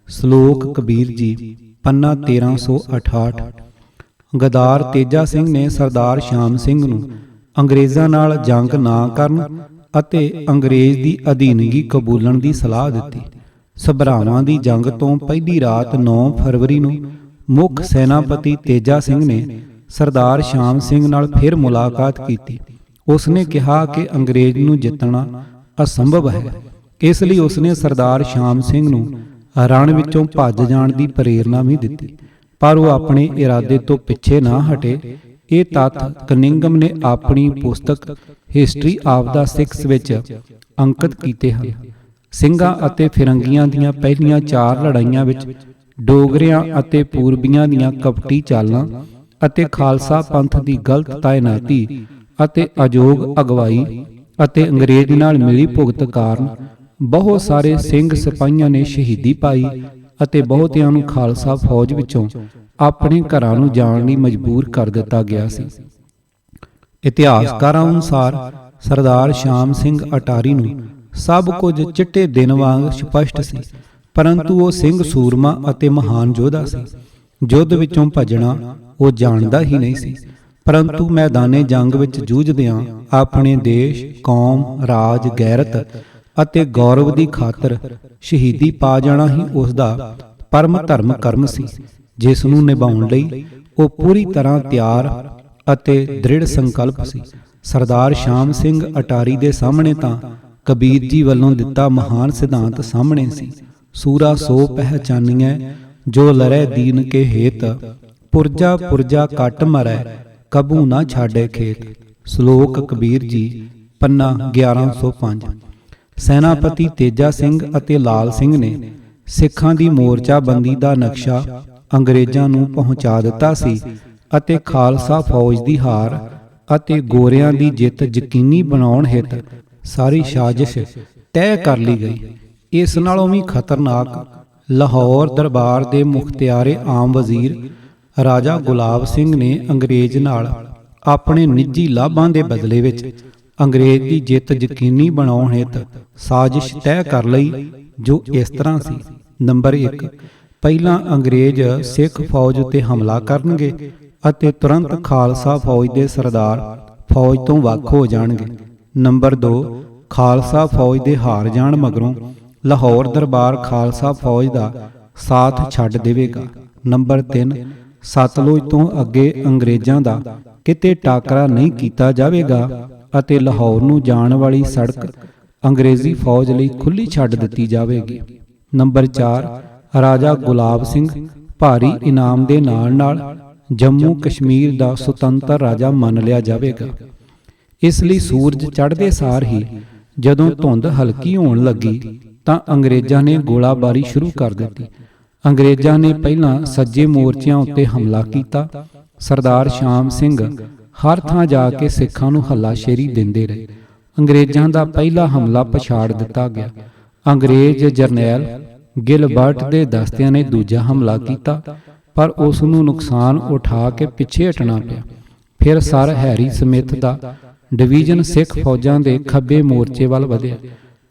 ਸ਼ਲੋਕ ਕਬੀਰ ਜੀ ਪੰਨਾ 1368। ਗਦਾਰ ਤੇਜਾ ਸਿੰਘ ਨੇ ਸਰਦਾਰ ਸ਼ਾਮ ਸਿੰਘ ਨੂੰ ਅੰਗਰੇਜ਼ਾਂ ਨਾਲ ਜੰਗ ਨਾ ਕਰਨ ਅਤੇ ਅੰਗਰੇਜ਼ ਦੀ ਅਧੀਨਗੀ ਕਬੂਲਣ ਦੀ ਸਲਾਹ ਦਿੱਤੀ। ਸਭਰਾਵਾਂ ਦੀ ਜੰਗ ਤੋਂ ਪਹਿਲੀ ਰਾਤ 9 ਫਰਵਰੀ ਨੂੰ ਮੁੱਖ ਸੈਨਾਪਤੀ ਤੇਜਾ ਸਿੰਘ ਨੇ ਸਰਦਾਰ ਸ਼ਾਮ ਸਿੰਘ ਨਾਲ ਫਿਰ ਮੁਲਾਕਾਤ ਕੀਤੀ। ਉਸ ਨੇ ਕਿਹਾ ਕਿ ਅੰਗਰੇਜ਼ ਨੂੰ ਜਿੱਤਣਾ ਅਸੰਭਵ ਹੈ, ਇਸ ਲਈ ਉਸ ਨੇ ਸਰਦਾਰ ਸ਼ਾਮ ਸਿੰਘ ਨੂੰ ਰਣ ਵਿੱਚੋਂ ਭੱਜ ਜਾਣ ਦੀ ਪ੍ਰੇਰਨਾ ਵੀ ਦਿੱਤੀ, ਪਰ ਉਹ ਆਪਣੇ ਇਰਾਦੇ ਤੋਂ ਪਿੱਛੇ ਨਾ ਹਟੇ। ਇਹ ਤੱਥ ਕਨਿੰਗਮ ਨੇ ਆਪਣੀ ਪੁਸਤਕ ਹਿਸਟਰੀ ਆਫ ਦਾ ਸਿੱਖਸ ਵਿੱਚ ਅੰਕਿਤ ਕੀਤੇ ਹਨ। ਸਿੰਘਾਂ ਅਤੇ ਫਿਰੰਗੀਆਂ ਦੀਆਂ ਪਹਿਲੀਆਂ 4 ਲੜਾਈਆਂ ਵਿੱਚ ਡੋਗਰਿਆਂ ਅਤੇ ਪੂਰਬੀਆਂ ਦੀਆਂ ਕਪਟੀ ਚਾਲਾਂ ਅਤੇ ਖਾਲਸਾ ਪੰਥ ਦੀ ਗਲਤ ਤਾਇਨਾਤੀ ਅਤੇ ਅਯੋਗ ਅਗਵਾਈ ਅਤੇ ਅੰਗਰੇਜ਼ ਨਾਲ ਮਿਲੀ ਭੁਗਤ ਕਾਰਨ ਬਹੁਤ ਸਾਰੇ ਸਿੰਘ ਸਿਪਾਹੀਆਂ ਨੇ ਸ਼ਹੀਦੀ ਪਾਈ ਅਤੇ ਬਹੁਤਿਆਂ ਨੂੰ ਖਾਲਸਾ ਫੌਜ ਵਿੱਚੋਂ ਆਪਣੇ ਘਰਾਂ ਨੂੰ ਜਾਣ ਲਈ ਮਜਬੂਰ ਕਰ ਦਿੱਤਾ ਗਿਆ ਸੀ। ਇਤਿਹਾਸਕਾਰਾਂ ਅਨੁਸਾਰ ਸਰਦਾਰ ਸ਼ਾਮ ਸਿੰਘ ਅਟਾਰੀ ਨੂੰ ਸਭ ਕੁਝ ਚਿੱਟੇ ਦਿਨ ਵਾਂਗ ਸਪਸ਼ਟ ਸੀ। ਪਰੰਤੂ ਉਹ ਸਿੰਘ ਸੂਰਮਾ ਅਤੇ ਮਹਾਨ ਯੋਧਾ ਸੀ। ਯੁੱਧ ਵਿੱਚੋਂ ਭੱਜਣਾ ਉਹ ਜਾਣਦਾ ਹੀ ਨਹੀਂ ਸੀ, ਪਰੰਤੂ ਮੈਦਾਨੇ ਜੰਗ ਵਿੱਚ ਜੂਝਦਿਆਂ ਆਪਣੇ ਦੇਸ਼, ਕੌਮ, ਰਾਜ, ਗੈਰਤ ਅਤੇ ਗੌਰਵ ਦੀ ਖਾਤਰ ਸ਼ਹੀਦੀ ਪਾ ਜਾਣਾ ਹੀ ਉਸ ਦਾ ਪਰਮ ਧਰਮ ਕਰਮ ਸੀ, ਜਿਸ ਨੂੰ ਨਿਭਾਉਣ ਲਈ ਉਹ ਪੂਰੀ ਤਰ੍ਹਾਂ ਤਿਆਰ ਅਤੇ ਦ੍ਰਿੜ ਸੰਕਲਪ ਸੀ। ਸਰਦਾਰ ਸ਼ਾਮ ਸਿੰਘ ਅਟਾਰੀ ਦੇ ਸਾਹਮਣੇ ਤਾਂ ਕਬੀਰ ਜੀ ਵੱਲੋਂ ਦਿੱਤਾ ਮਹਾਨ ਸਿਧਾਂਤ ਸਾਹਮਣੇ ਸੀ। ਸੂਰਾ ਸੋ ਪਹਿਚਾਨੀਐ ਜੋ ਲੜੈ ਦੀਨ ਕੇ ਹੇਤ, ਪੁਰਜਾ ਪੁਰਜਾ ਕੱਟ ਮਰੈ ਕਬੂ ਨਾ ਛਾੜੇ ਖੇਤ। ਸ਼ਲੋਕ ਕਬੀਰ ਜੀ, ਪੰਨਾ 1105। ਸੈਨਾਪਤੀ ਤੇਜਾ ਸਿੰਘ ਅਤੇ ਲਾਲ ਸਿੰਘ ਨੇ ਸਿੱਖਾਂ ਦੀ ਮੋਰਚਾਬੰਦੀ ਦਾ ਨਕਸ਼ਾ ਅੰਗਰੇਜ਼ਾਂ ਨੂੰ ਪਹੁੰਚਾ ਦਿੱਤਾ ਸੀ ਅਤੇ ਖਾਲਸਾ ਫੌਜ ਦੀ ਹਾਰ ਅਤੇ ਗੋਰਿਆਂ ਦੀ ਜਿੱਤ ਯਕੀਨੀ ਬਣਾਉਣ ਹਿੱਤ ਸਾਰੀ ਸਾਜ਼ਿਸ਼ ਤੈਅ ਕਰ ਲਈ ਗਈ। ਇਸ ਨਾਲੋਂ ਵੀ ਖਤਰਨਾਕ ਲਾਹੌਰ ਦਰਬਾਰ ਦੇ ਮੁਖਤਿਆਰੇ ਆਮ ਵਜ਼ੀਰ ਰਾਜਾ ਗੁਲਾਬ ਸਿੰਘ ਨੇ ਅੰਗਰੇਜ਼ ਨਾਲ ਆਪਣੇ ਨਿੱਜੀ ਲਾਭਾਂ ਦੇ ਬਦਲੇ ਵਿੱਚ ਅੰਗਰੇਜ਼ ਦੀ ਜਿੱਤ ਯਕੀਨੀ ਬਣਾਉਣ ਹਿੱਤ ਸਾਜ਼ਿਸ਼ ਤੈਅ ਕਰ ਲਈ, ਜੋ ਇਸ ਤਰ੍ਹਾਂ ਸੀ। ਨੰਬਰ 1, ਪਹਿਲਾਂ ਅੰਗਰੇਜ਼ ਸਿੱਖ ਫੌਜ ਉੱਤੇ ਹਮਲਾ ਕਰਨਗੇ ਅਤੇ ਤੁਰੰਤ ਖਾਲਸਾ ਫੌਜ ਦੇ ਸਰਦਾਰ ਫੌਜ ਤੋਂ ਵੱਖ ਹੋ ਜਾਣਗੇ। ਨੰਬਰ 2, ਖਾਲਸਾ ਫੌਜ ਦੇ ਹਾਰ ਜਾਣ ਮਗਰੋਂ ਲਾਹੌਰ ਦਰਬਾਰ ਖਾਲਸਾ ਫੌਜ ਦਾ ਸਾਥ ਛੱਡ ਦੇਵੇਗਾ। ਨੰਬਰ 3, ਸਤਲੁਜ ਤੋਂ ਅੱਗੇ ਅੰਗਰੇਜ਼ਾਂ ਦਾ ਕਿਤੇ ਟਾਕਰਾ ਨਹੀਂ ਕੀਤਾ ਜਾਵੇਗਾ ਅਤੇ ਲਾਹੌਰ ਨੂੰ ਜਾਣ ਵਾਲੀ ਸੜਕ ਅੰਗਰੇਜ਼ੀ ਫੌਜ ਲਈ ਖੁੱਲ੍ਹੀ ਛੱਡ ਦਿੱਤੀ ਜਾਵੇਗੀ। ਨੰਬਰ 4, ਰਾਜਾ ਗੁਲਾਬ ਸਿੰਘ ਭਾਰੀ ਇਨਾਮ ਦੇ ਨਾਲ ਜੰਮੂ ਕਸ਼ਮੀਰ ਦਾ ਸੁਤੰਤਰ ਰਾਜਾ ਮੰਨ ਲਿਆ ਜਾਵੇਗਾ। ਇਸ ਲਈ ਸੂਰਜ ਚੜ੍ਹਦੇ ਸਾਰ ਹੀ ਜਦੋਂ ਧੁੰਦ ਹਲਕੀ ਹੋਣ ਲੱਗੀ ਤਾਂ ਅੰਗਰੇਜ਼ਾਂ ਨੇ ਗੋਲਾਬਾਰੀ ਸ਼ੁਰੂ ਕਰ ਦਿੱਤੀ। ਅੰਗਰੇਜ਼ਾਂ ਨੇ ਪਹਿਲਾਂ ਸੱਜੇ ਮੋਰਚਿਆਂ ਉੱਤੇ ਹਮਲਾ ਕੀਤਾ। ਸਰਦਾਰ ਸ਼ਾਮ ਸਿੰਘ ਹਰ ਥਾਂ ਜਾ ਕੇ ਸਿੱਖਾਂ ਨੂੰ ਹੱਲਾਸ਼ੇਰੀ ਦਿੰਦੇ ਰਹੇ। ਅੰਗਰੇਜ਼ਾਂ ਦਾ ਪਹਿਲਾ ਹਮਲਾ ਪਛਾੜ ਦਿੱਤਾ ਗਿਆ। ਅੰਗਰੇਜ਼ ਜਰਨੈਲ ਗਿਲਬਰਟ ਦੇ ਦਸਤਿਆਂ ਨੇ ਦੂਜਾ ਹਮਲਾ ਕੀਤਾ, ਪਰ ਉਸ ਨੂੰ ਨੁਕਸਾਨ ਉਠਾ ਕੇ ਪਿੱਛੇ ਹਟਣਾ ਪਿਆ। ਫਿਰ ਸਰ ਹੈਰੀ ਸਮਿਥ ਦਾ ਡਿਵੀਜ਼ਨ ਸਿੱਖ ਫੌਜਾਂ ਦੇ ਖੱਬੇ ਮੋਰਚੇ ਵੱਲ ਵਧਿਆ,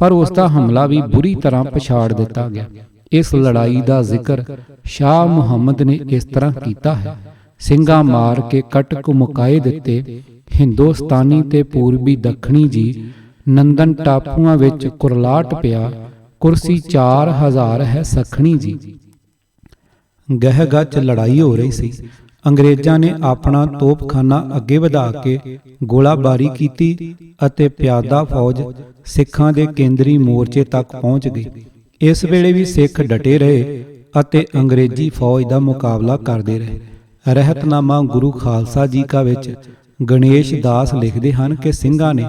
ਪਰ ਉਸ ਦਾ ਹਮਲਾ ਵੀ ਬੁਰੀ ਤਰ੍ਹਾਂ ਪਛਾੜ ਦਿੱਤਾ ਗਿਆ। ਇਸ ਲੜਾਈ ਦਾ ਜ਼ਿਕਰ ਸ਼ਾਹ ਮੁਹੰਮਦ ਨੇ ਇਸ ਤਰ੍ਹਾਂ ਕੀਤਾ ਹੈ: ਸਿੰਘਾਂ ਮਾਰ ਕੇ ਕਟਕ ਮੁਕਾਏ ਦਿੱਤੇ, ਹਿੰਦੁਸਤਾਨੀ ਤੇ ਪੂਰਬੀ ਦੱਖਣੀ ਜੀ, ਨੰਦਨ ਟਾਪੂਆਂ ਵਿੱਚ ਕੁਰਲਾਟ ਪਿਆ, ਕੁਰਸੀ 4000 ਹੈ ਸਖਣੀ ਜੀ। ਗਹਿ-ਗੱਚ ਲੜਾਈ ਹੋ ਰਹੀ ਸੀ। ਅੰਗਰੇਜ਼ਾਂ ਨੇ ਆਪਣਾ ਤੋਪਖਾਨਾ ਅੱਗੇ ਵਧਾ ਕੇ ਗੋਲਾਬਾਰੀ ਕੀਤੀ ਅਤੇ ਪਿਆਦਾ ਫੌਜ ਸਿੱਖਾਂ ਦੇ ਕੇਂਦਰੀ ਮੋਰਚੇ ਤੱਕ ਪਹੁੰਚ ਗਈ। ਇਸ ਵੇਲੇ ਵੀ ਸਿੱਖ ਡਟੇ ਰਹੇ ਅਤੇ ਅੰਗਰੇਜ਼ੀ ਫੌਜ ਦਾ ਮੁਕਾਬਲਾ ਕਰਦੇ ਰਹੇ। ਰਹਿਤਨਾਮਾ ਗੁਰੂ ਖਾਲਸਾ ਜੀ ਕਾ ਵਿੱਚ ਗਣੇਸ਼ ਦਾਸ ਲਿਖਦੇ ਹਨ ਕਿ ਸਿੰਘਾਂ ਨੇ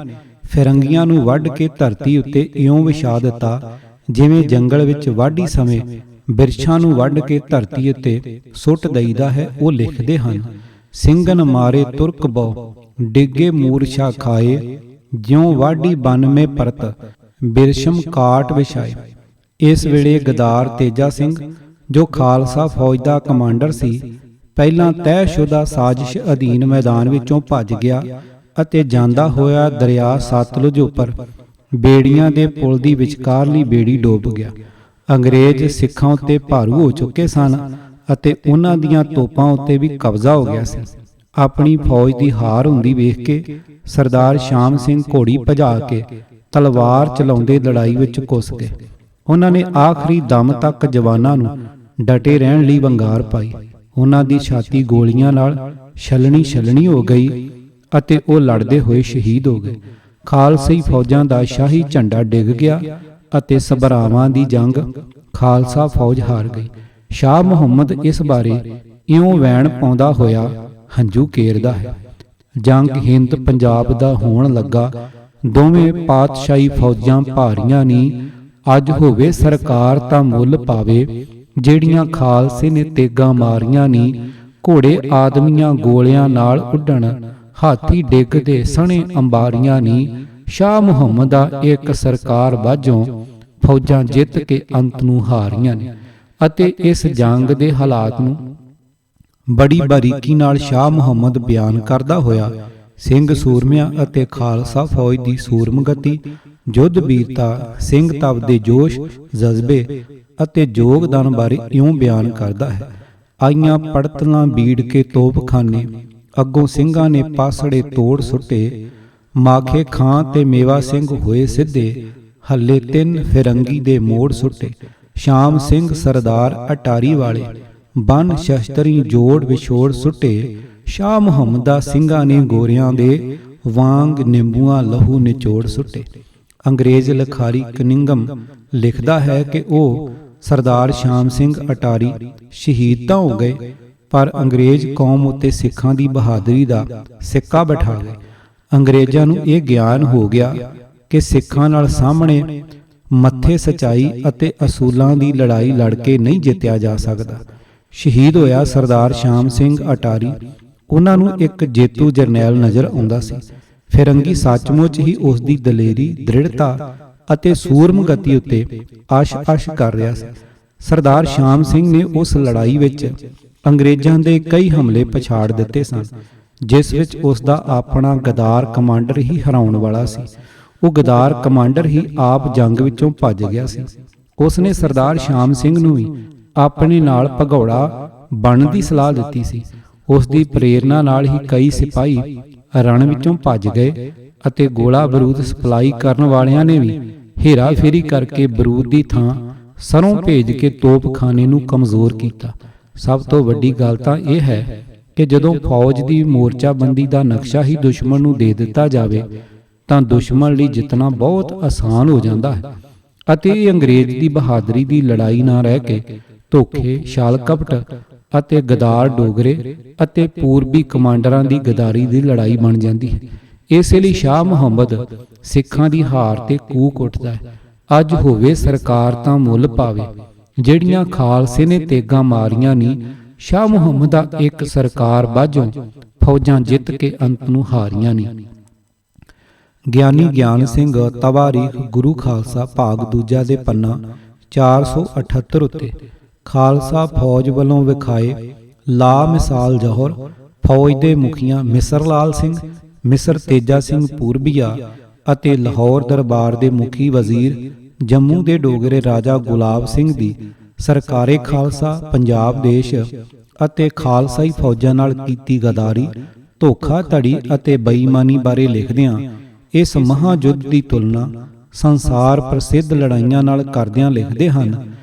ਫਿਰੰਗੀਆਂ ਨੂੰ ਵੱਢ ਕੇ ਧਰਤੀ ਉੱਤੇ ਇਉਂ ਵਿਛਾ ਦਿੱਤਾ ਜਿਵੇਂ ਜੰਗਲ ਵਿੱਚ ਵਾਢੀ ਸਮੇਂ ਬਿਰਛਾਂ ਨੂੰ ਵੱਢ ਕੇ ਧਰਤੀ ਉੱਤੇ ਸੁੱਟ ਦਈਦਾ ਹੈ। ਉਹ ਲਿਖਦੇ ਹਨ: ਸਿੰਘਨ ਮਾਰੇ ਤੁਰਕ ਬਉ, ਡਿੱਗੇ ਮੂਰਛਾ ਖਾਏ, ਜਿਉਂ ਵਾਢੀ ਬਨ ਮੇ ਪਰਤ, ਬਿਰਸ਼ਮ ਕਾਟ ਵਿਛਾਏ। ਇਸ ਵੇਲੇ ਗਦਾਰ ਤੇਜਾ ਸਿੰਘ, ਜੋ ਖਾਲਸਾ ਫੌਜ ਦਾ ਕਮਾਂਡਰ ਸੀ, ਪਹਿਲਾਂ ਤੈਅਸ਼ੁਦਾ ਸਾਜ਼ਿਸ਼ ਅਧੀਨ ਮੈਦਾਨ ਵਿੱਚੋਂ ਭੱਜ ਗਿਆ ਅਤੇ ਜਾਂਦਾ ਹੋਇਆ ਦਰਿਆ ਸਤਲੁਜ ਉੱਪਰ ਬੇੜੀਆਂ ਦੇ ਪੁਲ ਦੀ ਵਿਚਕਾਰਲੀ ਬੇੜੀ ਡੁੱਬ ਗਿਆ। ਅੰਗਰੇਜ਼ ਸਿੱਖਾਂ ਉੱਤੇ ਭਾਰੂ ਹੋ ਚੁੱਕੇ ਸਨ ਅਤੇ ਉਹਨਾਂ ਦੀਆਂ ਤੋਪਾਂ ਉੱਤੇ ਵੀ ਕਬਜ਼ਾ ਹੋ ਗਿਆ ਸੀ। ਆਪਣੀ ਫੌਜ ਦੀ ਹਾਰ ਹੁੰਦੀ ਵੇਖ ਕੇ ਸਰਦਾਰ ਸ਼ਾਮ ਸਿੰਘ ਘੋੜੀ ਭਜਾ ਕੇ ਤਲਵਾਰ ਚਲਾਉਂਦੇ ਲੜਾਈ ਵਿੱਚ ਘੁਸ ਗਏ। ਉਹਨਾਂ ਨੇ ਆਖਰੀ ਦਮ ਤੱਕ ਜਵਾਨਾਂ ਨੂੰ ਡਟੇ ਰਹਿਣ ਲਈ ਵੰਗਾਰ ਪਾਈ। ਉਹਨਾਂ ਦੀ ਛਾਤੀ ਗੋਲੀਆਂ ਨਾਲ ਛਲਣੀ ਹੋ ਗਈ ਅਤੇ ਉਹ ਲੜਦੇ ਹੋਏ ਸ਼ਹੀਦ ਹੋ ਗਏ। ਖਾਲਸਈ ਫੌਜਾਂ ਦਾ ਸ਼ਾਹੀ ਝੰਡਾ ਡਿੱਗ ਗਿਆ ਅਤੇ ਸਭਰਾਵਾਂ ਦੀ ਜੰਗ ਖਾਲਸਾ ਫੌਜ ਹਾਰ ਗਈ। ਸ਼ਾਹ ਮੁਹੰਮਦ ਇਸ ਬਾਰੇ ਇਉਂ ਵੈਣ ਪਾਉਂਦਾ ਹੋਇਆ ਹੰਝੂ ਕੇਰਦਾ ਹੈ: ਜੰਗ ਹਿੰਦ ਪੰਜਾਬ ਦਾ ਹੋਣ ਲੱਗਾ, ਦੋਵੇਂ ਪਾਤਸ਼ਾਹੀ ਫੌਜਾਂ ਭਾਰੀਆਂ ਨੀ, ਅੱਜ ਹੋਵੇ ਸਰਕਾਰ ਤਾਂ ਮੁੱਲ ਪਾਵੇ, ਜਿਹੜੀਆਂ ਖਾਲਸੇ ਨੇ ਤੇਗਾਂ ਮਾਰੀਆਂ ਨੀ, ਘੋੜੇ ਆਦਮੀਆਂ ਗੋਲਿਆਂ ਨਾਲ ਉੱਡਣ, ਹਾਥੀ ਡਿੱਗਦੇ ਸਣੇ ਅੰਬਾਰੀਆਂ ਨੀ। ਸ਼ਾਹ ਮੁਹੰਮਦ ਦਾ ਇੱਕ ਸਰਕਾਰ ਬਾਝੋਂ ਫੌਜਾਂ ਜਿੱਤ ਕੇ ਅੰਤ ਨੂੰ ਹਾਰੀਆਂ ਨੇ। ਅਤੇ ਇਸ ਜੰਗ ਦੇ ਹਾਲਾਤ ਨੂੰ ਬੜੀ ਬਾਰੀਕੀ ਨਾਲ ਸ਼ਾਹ ਮੁਹੰਮਦ ਬਿਆਨ ਕਰਦਾ ਹੋਇਆ ਸਿੰਘ ਸੂਰਮਿਆਂ ਅਤੇ ਖਾਲਸਾ ਫੌਜ ਦੀ ਸੂਰਮਗਤੀ, ਯੁੱਧ ਵੀਰਤਾ, ਸਿੰਘ ਤਪ ਦੇ ਜੋਸ਼ ਜਜ਼ਬੇ ਅਤੇ ਯੋਗਦਾਨ ਬਾਰੇ ਇਉਂ ਬਿਆਨ ਕਰਦਾ ਹੈ। ਆਈਆਂ ਪੜਤਲਾਂ ਬੀੜ ਕੇ ਤੋਪਖਾਨੇ, ਅੱਗੋਂ ਸਿੰਘਾਂ ਨੇ ਪਾਸੜੇ ਤੋੜ ਸੁੱਟੇ। ਮਾਖੇ ਖਾਂ ਤੇ ਮੇਵਾ ਸਿੰਘ ਹੋਏ ਸਿੱਧੇ, ਹੱਲੇ 3 ਫਿਰੰਗੀ ਦੇ ਮੋੜ ਸੁੱਟੇ। ਸ਼ਾਮ ਸਿੰਘ ਸਰਦਾਰ ਅਟਾਰੀ ਵਾਲੇ, ਬੰਨ ਸ਼ਸਤਰੀ ਜੋੜ ਵਿਛੋੜ ਸੁੱਟੇ। ਸ਼ਾਹ ਮੁਹੰਮਦਾ ਸਿੰਘਾਂ ਨੇ ਗੋਰਿਆਂ ਦੇ, ਵਾਂਗ ਨਿੰਬੂਆਂ ਲਹੂ ਨਿਚੋੜ ਸੁੱਟੇ। ਅੰਗਰੇਜ਼ ਲਿਖਾਰੀ ਕਨਿੰਗਮ ਲਿਖਦਾ ਹੈ ਕਿ ਉਹ ਸਰਦਾਰ ਸ਼ਾਮ ਸਿੰਘ ਅਟਾਰੀ ਸ਼ਹੀਦ ਤਾਂ ਹੋ ਗਏ, ਪਰ ਅੰਗਰੇਜ਼ ਕੌਮ ਉੱਤੇ ਸਿੱਖਾਂ ਦੀ ਬਹਾਦਰੀ ਦਾ ਸਿੱਕਾ ਬਿਠਾ ਗਏ। ਅੰਗਰੇਜ਼ਾਂ ਨੂੰ ਇਹ ਗਿਆਨ ਹੋ ਗਿਆ ਕਿ ਸਿੱਖਾਂ ਨਾਲ ਸਾਹਮਣੇ ਮੱਥੇ ਸਚਾਈ ਅਤੇ ਅਸੂਲਾਂ ਦੀ ਲੜਾਈ ਲੜ ਕੇ ਨਹੀਂ ਜਿੱਤਿਆ ਜਾ ਸਕਦਾ। ਸ਼ਹੀਦ ਹੋਇਆ ਸਰਦਾਰ ਸ਼ਾਮ ਸਿੰਘ ਅਟਾਰੀ। ਉਹਨਾਂ ਨੂੰ ਇੱਕ ਜੇਤੂ ਜਰਨੈਲ ਨਜ਼ਰ ਆਉਂਦਾ ਸੀ। ਫਿਰੰਗੀ ਸੱਚਮੁੱਚ ਹੀ ਉਸ ਦੀ ਦਲੇਰੀ, ਦ੍ਰਿੜਤਾ ਅਤੇ ਸੂਰਮਗਤੀ ਉੱਤੇ ਆਸ਼ ਕਰ ਰਿਹਾ ਸੀ। ਸਰਦਾਰ ਸ਼ਾਮ ਸਿੰਘ ਨੇ ਉਸ ਲੜਾਈ ਵਿੱਚ ਅੰਗਰੇਜ਼ਾਂ ਦੇ ਕਈ ਹਮਲੇ ਪਛਾੜ ਦਿੱਤੇ ਸਨ, ਜਿਸ ਵਿੱਚ ਉਸ ਦਾ ਆਪਣਾ ਗਦਾਰ ਕਮਾਂਡਰ ਹੀ ਹਰਾਉਣ ਵਾਲਾ ਸੀ। ਉਹ ਗਦਾਰ ਕਮਾਂਡਰ ਹੀ ਆਪ ਜੰਗ ਵਿੱਚੋਂ ਭੱਜ ਗਿਆ ਸੀ। ਉਸ ਨੇ ਸਰਦਾਰ ਸ਼ਾਮ ਸਿੰਘ ਨੂੰ ਵੀ ਆਪਣੇ ਨਾਲ ਭਗੌੜਾ ਬਣਨ ਦੀ ਸਲਾਹ ਦਿੱਤੀ ਸੀ। ਉਸ ਦੀ ਪ੍ਰੇਰਨਾ ਨਾਲ ਹੀ ਕਈ ਸਿਪਾਹੀ ਰਣ ਵਿੱਚੋਂ ਭੱਜ ਗਏ ਅਤੇ ਗੋਲਾ ਬਰੂਦ ਸਪਲਾਈ ਕਰਨ ਵਾਲਿਆਂ ਨੇ ਵੀ ਹੇਰਾ ਫੇਰੀ ਕਰਕੇ ਬਰੂਦ ਦੀ ਥਾਂ ਸਰੋਂ ਭੇਜ ਕੇ ਤੋਪਖਾਨੇ ਨੂੰ ਕਮਜ਼ੋਰ ਕੀਤਾ। ਸਭ ਤੋਂ ਵੱਡੀ ਗੱਲ ਤਾਂ ਇਹ ਹੈ ਕਿ ਜਦੋਂ ਫੌਜ ਦੀ ਮੋਰਚਾਬੰਦੀ ਦਾ ਨਕਸ਼ਾ ਹੀ ਦੁਸ਼ਮਣ ਨੂੰ ਦੇ ਦਿੱਤਾ ਜਾਵੇ ਤਾਂ ਦੁਸ਼ਮਣ ਲਈ ਜਿੱਤਣਾ ਬਹੁਤ ਆਸਾਨ ਹੋ ਜਾਂਦਾ ਹੈ ਅਤੇ ਇਹ ਅੰਗਰੇਜ਼ ਦੀ ਬਹਾਦਰੀ ਦੀ ਲੜਾਈ ਨਾ ਰਹਿ ਕੇ ਧੋਖੇ, ਛਲ ਕਪਟ ਅਤੇ ਗਦਾਰ ਡੋਗਰੇ ਅਤੇ ਪੂਰਬੀ ਕਮਾਂਡਰਾਂ ਦੀ ਗਦਾਰੀ ਦੀ ਲੜਾਈ ਬਣ ਜਾਂਦੀ ਹੈ। ਇਸੇ ਲਈ ਸ਼ਾਹ ਮੁਹੰਮਦ ਸਿੱਖਾਂ ਦੀ ਹਾਰ ਤੇ ਕੂਕ ਉੱਠਦਾ ਹੈ। ਅੱਜ ਹੋਵੇ ਸਰਕਾਰ ਤਾਂ ਮੁੱਲ ਪਾਵੇ, ਜਿਹੜੀਆਂ ਖਾਲਸੇ ਨੇ ਤੇਗਾਂ ਮਾਰੀਆਂ ਨੀ, ਸ਼ਾਹ ਮੁਹੰਮਦ ਦਾ ਇੱਕ ਸਰਕਾਰ ਬਾਝੋਂ ਫੌਜਾਂ ਜਿੱਤ ਕੇ ਅੰਤ ਨੂੰ ਹਾਰੀਆਂ ਨੀ। ਗਿਆਨੀ ਗਿਆਨ ਸਿੰਘ ਤਵਾਰੀਖ ਗੁਰੂ ਖਾਲਸਾ ਭਾਗ ਦੂਜਾ ਦੇ ਪੰਨਾ 478 ਉੱਤੇ ਖਾਲਸਾ ਫੌਜ ਵੱਲੋਂ ਵਿਖਾਏ ਲਾ ਮਿਸਾਲ ਜੌਹਰ। ਫੌਜ ਦੇ ਮੁਖੀਆਂ ਮਿਸਰ ਲਾਲ ਸਿੰਘ, ਮਿਸਰ ਤੇਜਾ ਸਿੰਘ ਪੂਰਬੀਆ ਅਤੇ ਲਾਹੌਰ ਦਰਬਾਰ ਦੇ ਮੁਖੀ ਵਜ਼ੀਰ ਜੰਮੂ ਦੇ ਡੋਗਰੇ ਰਾਜਾ ਗੁਲਾਬ ਸਿੰਘ ਦੀ ਸਰਕਾਰੇ ਖਾਲਸਾ ਪੰਜਾਬ ਦੇਸ਼ ਅਤੇ ਖਾਲਸਾਈ ਫੌਜਾਂ ਨਾਲ ਕੀਤੀ ਗਦਾਰੀ, ਧੋਖਾਧੜੀ ਅਤੇ ਬੇਈਮਾਨੀ ਬਾਰੇ ਲਿਖਦਿਆਂ ਇਸ ਮਹਾਯੁੱਧ ਦੀ ਤੁਲਨਾ ਸੰਸਾਰ ਪ੍ਰਸਿੱਧ ਲੜਾਈਆਂ ਨਾਲ ਕਰਦਿਆਂ ਲਿਖਦੇ ਹਨ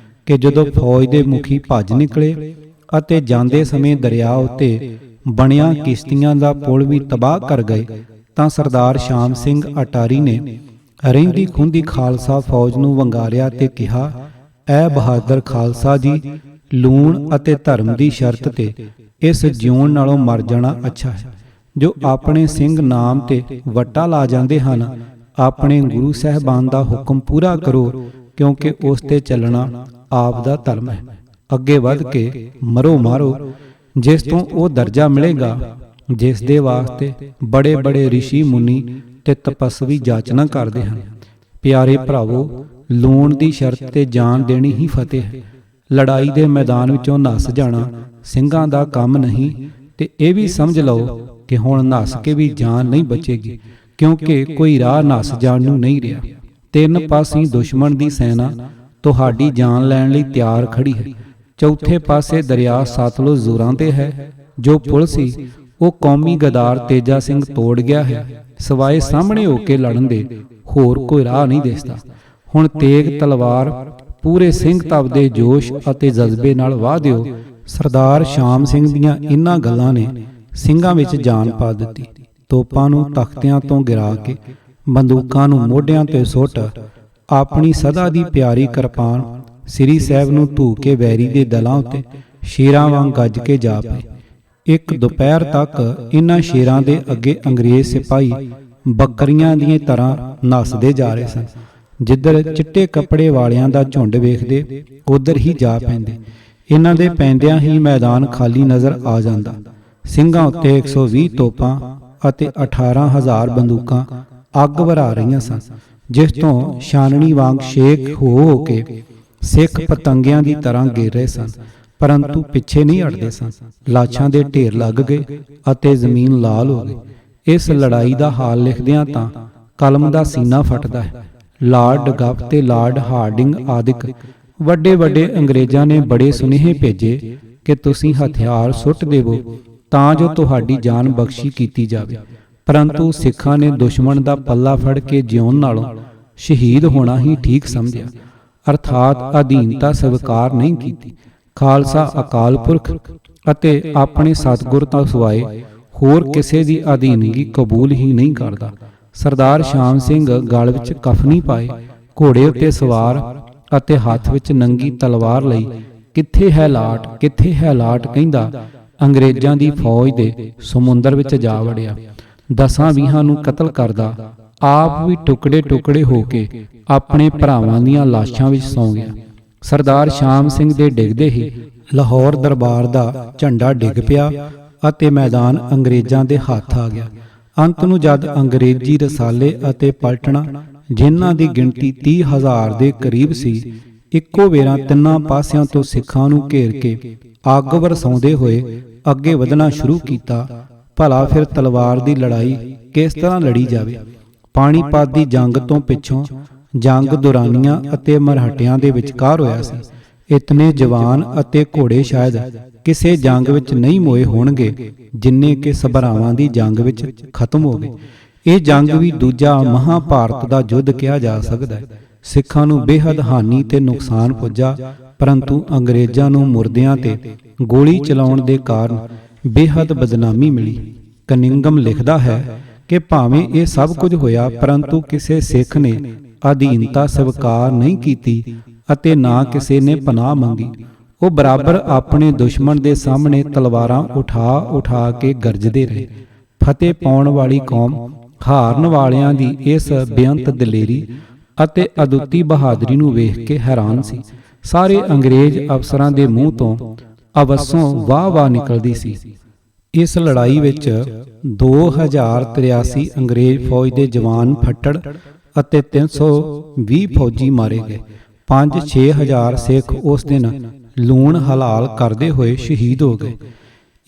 ਕਿ ਜਦੋਂ ਫੌਜ ਦੇ ਮੁਖੀ ਭੱਜ ਨਿਕਲੇ ਅਤੇ ਜਾਂਦੇ ਸਮੇਂ ਦਰਿਆ ਉੱਤੇ ਬਣਿਆ ਕਿਸ਼ਤੀਆਂ ਦਾ ਪੁਲ ਵੀ ਤਬਾਹ ਕਰ ਗਏ ਤਾਂ ਸਰਦਾਰ ਸ਼ਾਮ ਸਿੰਘ ਅਟਾਰੀ ਨੇ ਰਹਿੰਦੀ ਖੁੰਦੀ ਖਾਲਸਾ ਫੌਜ ਨੂੰ ਵੰਗਾਰਿਆ ਤੇ ਕਿਹਾ, ਐ ਬਹਾਦਰ ਖਾਲਸਾ ਜੀ, ਲੂਣ ਅਤੇ ਧਰਮ ਦੀ ਸ਼ਰਤ ਤੇ ਇਸ ਜਿਉਣ ਨਾਲੋਂ ਮਰ ਜਾਣਾ ਅੱਛਾ ਹੈ। ਜੋ ਆਪਣੇ ਸਿੰਘ ਨਾਮ ਤੇ ਵੱਟਾ ਲਾ ਜਾਂਦੇ ਹਨ, ਆਪਣੇ ਗੁਰੂ ਸਾਹਿਬਾਨ ਦਾ ਹੁਕਮ ਪੂਰਾ ਕਰੋ, ਕਿਉਂਕਿ ਉਸ ਤੇ ਚੱਲਣਾ ਆਪ ਦਾ ਧਰਮ ਹੈ। ਅੱਗੇ ਵੱਧ ਕੇ ਮਰੋ ਮਾਰੋ, ਜਿਸ ਤੋਂ ਉਹ ਦਰਜਾ ਮਿਲੇਗਾ ਜਿਸ ਦੇ ਵਾਸਤੇ ਬੜੇ ਬੜੇ ਰਿਸ਼ੀ ਮੁਨੀ ਤੇ ਤਪਸਵੀ ਜਾਚਨਾ ਕਰਦੇ ਹਨ। ਪਿਆਰੇ ਭਰਾਵੋ, ਲੂਣ ਦੀ ਸ਼ਰਤ ਤੇ ਜਾਨ ਦੇਣੀ ਹੀ ਫਤਿਹ ਹੈ। ਲੜਾਈ ਦੇ ਮੈਦਾਨ ਵਿੱਚੋਂ ਨੱਸ ਜਾਣਾ ਸਿੰਘਾਂ ਦਾ ਕੰਮ ਨਹੀਂ, ਤੇ ਇਹ ਵੀ ਸਮਝ ਲਓ ਕਿ ਹੁਣ ਨੱਸ ਕੇ ਵੀ ਜਾਨ ਨਹੀਂ ਬਚੇਗੀ, ਕਿਉਂਕਿ ਕੋਈ ਰਾਹ ਨੱਸ ਜਾਣ ਨੂੰ ਨਹੀਂ ਰਿਹਾ। 3 ਪਾਸੇ ਦੁਸ਼ਮਣ ਦੀ ਸੈਨਾ ਤੁਹਾਡੀ ਜਾਨ ਲੈਣ ਲਈ ਤਿਆਰ ਖੜੀ ਹੈ। ਚੌਥੇ ਪਾਸੇ ਦਰਿਆ ਸਤਲੁਜ ਜ਼ੋਰਾਂ ਤੇ ਹੈ। ਜੋ ਪੁਲ ਸੀ ਉਹ ਕੌਮੀ ਗਦਾਰ ਤੇਜਾ ਸਿੰਘ ਤੋੜ ਗਿਆ ਹੈ। ਸਵਾਏ ਸਾਹਮਣੇ ਹੋ ਕੇ ਲੜਨ ਦੇ ਹੋਰ ਕੋਈ ਰਾਹ ਨਹੀਂ ਦਿਸਦਾ। ਹੁਣ ਤੇਗ ਤਲਵਾਰ ਪੂਰੇ ਸਿੰਘ ਤਪ ਦੇ ਜੋਸ਼ ਅਤੇ ਜਜ਼ਬੇ ਨਾਲ ਵਾਹ ਦਿਓ। ਸਰਦਾਰ ਸ਼ਾਮ ਸਿੰਘ ਦੀਆਂ ਇਹਨਾਂ ਗੱਲਾਂ ਨੇ ਸਿੰਘਾਂ ਵਿੱਚ ਜਾਨ ਪਾ ਦਿੱਤੀ। ਤੋਪਾਂ ਨੂੰ ਤਖਤਿਆਂ ਤੋਂ ਗਿਰਾ ਕੇ, ਬੰਦੂਕਾਂ ਨੂੰ ਮੋਢਿਆਂ ਤੇ ਸੁੱਟ, ਆਪਣੀ ਸਦਾ ਦੀ ਪਿਆਰੀ ਕਿਰਪਾਨ ਸ੍ਰੀ ਸਾਹਿਬ ਨੂੰ ਢੂ ਕੇ ਵੈਰੀ ਦੇ ਦਲਾਂ ਉੱਤੇ ਸ਼ੇਰਾਂ ਵਾਂਗ ਗੱਜ ਕੇ ਜਾ ਪਏ। ਇੱਕ ਦੁਪਹਿਰ ਤੱਕ ਇਹਨਾਂ ਸ਼ੇਰਾਂ ਦੇ ਅੱਗੇ ਅੰਗਰੇਜ਼ ਸਿਪਾਹੀ ਬੱਕਰੀਆਂ ਦੀਆਂ ਤਰ੍ਹਾਂ ਨੱਸਦੇ ਜਾ ਰਹੇ ਸਨ। ਜਿੱਧਰ ਚਿੱਟੇ ਕੱਪੜੇ ਵਾਲਿਆਂ ਦਾ ਝੁੰਡ ਵੇਖਦੇ ਉਧਰ ਹੀ ਜਾ ਪੈਂਦੇ। ਇਹਨਾਂ ਦੇ ਪੈਂਦਿਆਂ ਹੀ ਮੈਦਾਨ ਖਾਲੀ ਨਜ਼ਰ ਆ ਜਾਂਦਾ। ਸਿੰਘਾਂ ਉੱਤੇ 120 ਤੋਪਾਂ ਅਤੇ 18,000 ਬੰਦੂਕਾਂ ਅੱਗ ਵਰਾ ਰਹੀਆਂ ਸਨ, ਜਿਸ ਤੋਂ ਛਾਨਣੀ ਵਾਂਗ ਛੇਕ ਹੋ ਕੇ ਸਿੱਖ ਪਤੰਗਿਆਂ ਦੀ ਤਰ੍ਹਾਂ ਗਿਰ ਰਹੇ ਸਨ, ਪਰੰਤੂ ਪਿੱਛੇ ਨਹੀਂ ਹਟਦੇ ਸਨ। ਲਾਸ਼ਾਂ ਦੇ ਢੇਰ ਲੱਗ ਗਏ ਅਤੇ ਜ਼ਮੀਨ ਲਾਲ ਹੋ ਗਈ। ਇਸ ਲੜਾਈ ਦਾ ਹਾਲ ਲਿਖਦਿਆਂ ਤਾਂ ਕਲਮ ਦਾ ਸੀਨਾ ਫਟਦਾ ਹੈ। ਲਾਰਡ ਡਗਫ ਤੇ ਲਾਰਡ ਹਾਰਡਿੰਗ ਆਦਿਕ ਵੱਡੇ ਵੱਡੇ ਅੰਗਰੇਜ਼ਾਂ ਨੇ ਬੜੇ ਸੁਨੇਹੇ ਭੇਜੇ ਕਿ ਤੁਸੀਂ ਹਥਿਆਰ ਸੁੱਟ ਦੇਵੋ ਤਾਂ ਜੋ ਤੁਹਾਡੀ ਜਾਨ ਬਖਸ਼ੀ ਕੀਤੀ ਜਾਵੇ, ਪਰੰਤੂ ਸਿੱਖਾਂ ਨੇ ਦੁਸ਼ਮਣ ਦਾ ਪੱਲਾ ਫੜ ਕੇ ਜਿਉਣ ਨਾਲੋਂ ਸ਼ਹੀਦ ਹੋਣਾ ਹੀ ਠੀਕ ਸਮਝਿਆ, ਅਰਥਾਤ ਅਧੀਨਤਾ ਸਵੀਕਾਰ ਨਹੀਂ ਕੀਤੀ। ਖਾਲਸਾ ਅਕਾਲ ਪੁਰਖ ਅਤੇ ਆਪਣੇ ਸਤਿਗੁਰ ਤੋਂ ਸਿਵਾਏ ਹੋਰ ਕਿਸੇ ਦੀ ਅਧੀਨਗੀ ਕਬੂਲ ਹੀ ਨਹੀਂ ਕਰਦਾ। ਸਰਦਾਰ ਸ਼ਾਮ ਸਿੰਘ ਗਲ ਵਿੱਚ ਕਫਨੀ ਪਾਏ, ਘੋੜੇ ਉੱਤੇ ਸਵਾਰ ਅਤੇ ਹੱਥ ਵਿੱਚ ਨੰਗੀ ਤਲਵਾਰ ਲਈ ਕਿੱਥੇ ਹੈ ਲਾਟ, ਕਿੱਥੇ ਹੈ ਲਾਟ ਕਹਿੰਦਾ ਅੰਗਰੇਜ਼ਾਂ ਦੀ ਫੌਜ ਦੇ ਸਮੁੰਦਰ ਵਿੱਚ ਜਾ ਵੜਿਆ। 10-20 ਨੂੰ ਕਤਲ ਕਰਦਾ, ਆਪ ਵੀ ਟੁਕੜੇ ਟੁਕੜੇ ਹੋ ਕੇ ਆਪਣੇ ਭਰਾਵਾਂ ਦੀਆਂ ਲਾਸ਼ਾਂ ਵਿੱਚ ਸੌਂ ਗਿਆ। ਸਰਦਾਰ ਸ਼ਾਮ ਸਿੰਘ ਦੇ ਡਿੱਗਦੇ ਹੀ ਲਾਹੌਰ ਦਰਬਾਰ ਦਾ ਝੰਡਾ ਡਿੱਗ ਪਿਆ ਅਤੇ ਮੈਦਾਨ ਅੰਗਰੇਜ਼ਾਂ ਦੇ ਹੱਥ ਆ ਗਿਆ। ਅੰਤ ਨੂੰ ਜਦ ਅੰਗਰੇਜ਼ੀ ਰਸਾਲੇ ਅਤੇ ਪਲਟਣਾ, ਜਿਨ੍ਹਾਂ ਦੀ ਗਿਣਤੀ 30,000 ਦੇ ਕਰੀਬ ਸੀ, ਇੱਕੋ ਵੇਰਾ ਤਿੰਨਾਂ ਪਾਸਿਆਂ ਤੋਂ ਸਿੱਖਾਂ ਨੂੰ ਘੇਰ ਕੇ ਅੱਗ ਵਰਸਾਉਂਦੇ ਹੋਏ ਅੱਗੇ ਵਧਣਾ ਸ਼ੁਰੂ ਕੀਤਾ, ਭਲਾ ਫਿਰ ਤਲਵਾਰ ਦੀ ਲੜਾਈ ਕਿਸ ਤਰ੍ਹਾਂ ਲੜੀ ਜਾਵੇ। ਪਾਣੀਪਤ ਦੀ ਜੰਗ ਤੋਂ ਪਿੱਛੋਂ ਜੰਗ ਦੁਰਾਨੀਆਂ ਅਤੇ ਮਰਹਟਿਆਂ ਦੇ ਵਿਚਕਾਰ ਹੋਇਆ ਸੀ। ਇਤਨੇ ਜਵਾਨ ਅਤੇ ਘੋੜੇ ਸ਼ਾਇਦ ਕਿਸੇ ਜੰਗ ਵਿੱਚ ਨਹੀਂ ਮੋਏ ਹੋਣਗੇ ਜਿੰਨੇ ਕਿ ਸਭਰਾਵਾਂ ਦੀ ਜੰਗ ਵਿੱਚ ਖਤਮ ਹੋ ਗਏ। ਇਹ ਜੰਗ ਵੀ ਦੂਜਾ ਮਹਾਭਾਰਤ ਦਾ ਯੁੱਧ ਕਿਹਾ ਜਾ ਸਕਦਾ ਹੈ। ਸਿੱਖਾਂ ਨੂੰ ਬੇਹੱਦ ਹਾਨੀ ਤੇ ਨੁਕਸਾਨ ਪੁੱਜਾ, ਪਰੰਤੂ ਅੰਗਰੇਜ਼ਾਂ ਨੂੰ ਮੁਰਦਿਆਂ ਤੇ ਗੋਲੀ ਚਲਾਉਣ ਦੇ ਕਾਰਨ ਬੇਹੱਦ ਬਦਨਾਮੀ ਮਿਲੀ। ਕਨਿੰਗਮ ਲਿਖਦਾ ਹੈ ਕਿ ਭਾਵੇਂ ਇਹ ਸਭ ਕੁਝ ਹੋਇਆ, ਪਰੰਤੂ ਕਿਸੇ ਸਿੱਖ ਨੇ ਅਧੀਨਤਾ ਸਵੀਕਾਰ ਨਹੀਂ ਕੀਤੀ ਅਤੇ ਨਾ ਕਿਸੇ ਨੇ ਪਨਾਹ ਮੰਗੀ। ਉਹ ਬਰਾਬਰ ਆਪਣੇ ਦੁਸ਼ਮਣ ਦੇ ਸਾਹਮਣੇ ਤਲਵਾਰਾਂ ਉਠਾ ਉਠਾ ਕੇ ਗਰਜਦੇ ਰਹੇ। ਫਤਿਹ ਪਾਉਣ ਵਾਲੀ ਕੌਮ ਹਾਰਨ ਵਾਲਿਆਂ ਦੀ ਇਸ ਬੇਅੰਤ ਦਲੇਰੀ ਅਤੇ ਅਦੁੱਤੀ ਬਹਾਦਰੀ ਨੂੰ ਵੇਖ ਕੇ ਹੈਰਾਨ ਸੀ। ਸਾਰੇ ਅੰਗਰੇਜ਼ ਅਫਸਰਾਂ ਦੇ ਮੂੰਹ ਤੋਂ ਅਵਸੋਂ ਵਾਹ ਵਾਹ ਨਿਕਲਦੀ ਸੀ। ਇਸ ਲੜਾਈ ਵਿੱਚ 2083 ਅੰਗਰੇਜ਼ ਫੌਜ ਦੇ ਜਵਾਨ ਫੱਟੜ ਅਤੇ 320 ਫੌਜੀ ਮਾਰੇ ਗਏ। 5-6 ਹਜ਼ਾਰ ਸਿੱਖ ਉਸ ਦਿਨ ਲੂਣ ਹਲਾਲ ਕਰਦੇ ਹੋਏ ਸ਼ਹੀਦ ਹੋ ਗਏ।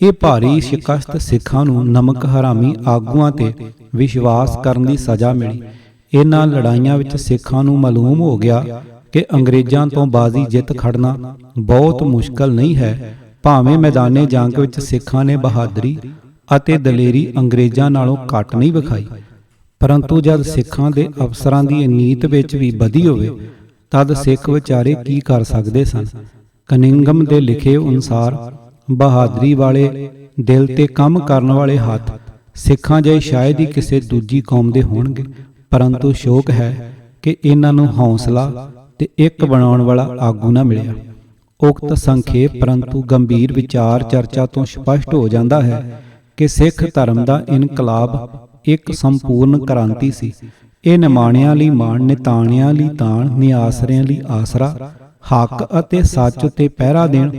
ਇਹ ਭਾਰੀ ਸ਼ਿਕਸਤ ਸਿੱਖਾਂ ਨੂੰ ਨਮਕ ਹਰਾਮੀ ਆਗੂਆਂ ਤੇ ਵਿਸ਼ਵਾਸ ਕਰਨ ਦੀ ਸਜ਼ਾ ਮਿਲੀ। ਇਹਨਾਂ ਲੜਾਈਆਂ ਵਿੱਚ ਸਿੱਖਾਂ ਨੂੰ ਮਾਲੂਮ ਹੋ ਗਿਆ ਕਿ ਅੰਗਰੇਜ਼ਾਂ ਤੋਂ ਬਾਜ਼ੀ ਜਿੱਤ ਖੜਨਾ ਬਹੁਤ ਮੁਸ਼ਕਲ ਨਹੀਂ ਹੈ। ਭਾਵੇਂ ਮੈਦਾਨੇ ਜੰਗ ਵਿੱਚ ਸਿੱਖਾਂ ਨੇ ਬਹਾਦਰੀ ਅਤੇ ਦਲੇਰੀ ਅੰਗਰੇਜ਼ਾਂ ਨਾਲੋਂ ਘੱਟ ਨਹੀਂ ਵਿਖਾਈ, ਪਰੰਤੂ ਜਦ ਸਿੱਖਾਂ ਦੇ ਅਫਸਰਾਂ ਦੀ ਨੀਤ ਵਿੱਚ ਵੀ ਬਦੀ ਹੋਵੇ ਤਦ ਸਿੱਖ ਵਿਚਾਰੇ ਕੀ ਕਰ ਸਕਦੇ ਸਨ। ਕਨਿੰਗਮ ਦੇ ਲਿਖੇ ਅਨੁਸਾਰ ਬਹਾਦਰੀ ਵਾਲੇ ਦਿਲ ਤੇ ਕੰਮ ਕਰਨ ਵਾਲੇ ਹੱਥ ਸਿੱਖਾਂ ਜਿਹੇ ਸ਼ਾਇਦ ਹੀ ਕਿਸੇ ਦੂਜੀ ਕੌਮ ਦੇ ਹੋਣਗੇ, ਪਰੰਤੂ ਸ਼ੋਕ ਹੈ ਕਿ ਇਹਨਾਂ ਨੂੰ ਹੌਸਲਾ ਤੇ ਇੱਕ ਬਣਾਉਣ ਵਾਲਾ ਆਗੂ ਨਾ ਮਿਲਿਆ। ਉਕਤ ਸੰਖੇਪ ਪਰੰਤੂ ਗੰਭੀਰ ਵਿਚਾਰ ਚਰਚਾ ਤੋਂ ਸਪਸ਼ਟ ਹੋ ਜਾਂਦਾ ਹੈ ਕਿ ਸਿੱਖ ਧਰਮ ਦਾ ਇਨਕਲਾਬ ਇੱਕ ਸੰਪੂਰਨ ਕ੍ਰਾਂਤੀ ਸੀ। ਇਹ ਨਿਮਾਣਿਆਂ ਲਈ ਮਾਣ, ਨਿਤਾਣਿਆਂ ਲਈ ਤਾਣ, ਨਿਆਸਰਿਆਂ ਲਈ ਆਸਰਾ, ਹੱਕ ਅਤੇ ਸੱਚ ਉੱਤੇ ਪਹਿਰਾ ਦੇਣ,